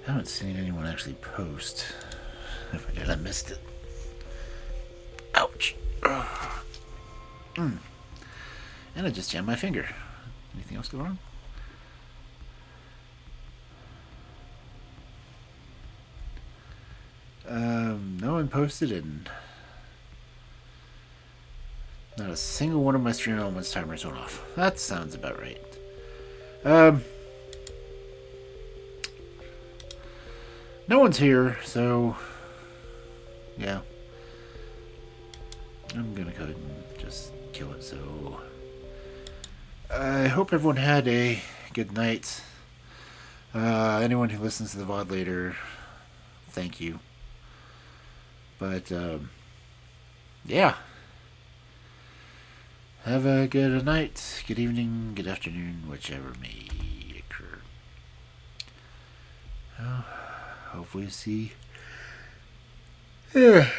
haven't seen anyone actually post. If I did, I missed it. Ouch. And I just jammed my finger. Anything else go wrong? No one posted, and not a single one of my stream elements timers went off. That sounds about right. No one's here, so yeah. I'm gonna go ahead and just kill it. So I hope everyone had a good night. Anyone who listens to the VOD later, thank you. But yeah. Have a good night, good evening, good afternoon, whichever may occur. Hopefully see. Yeah.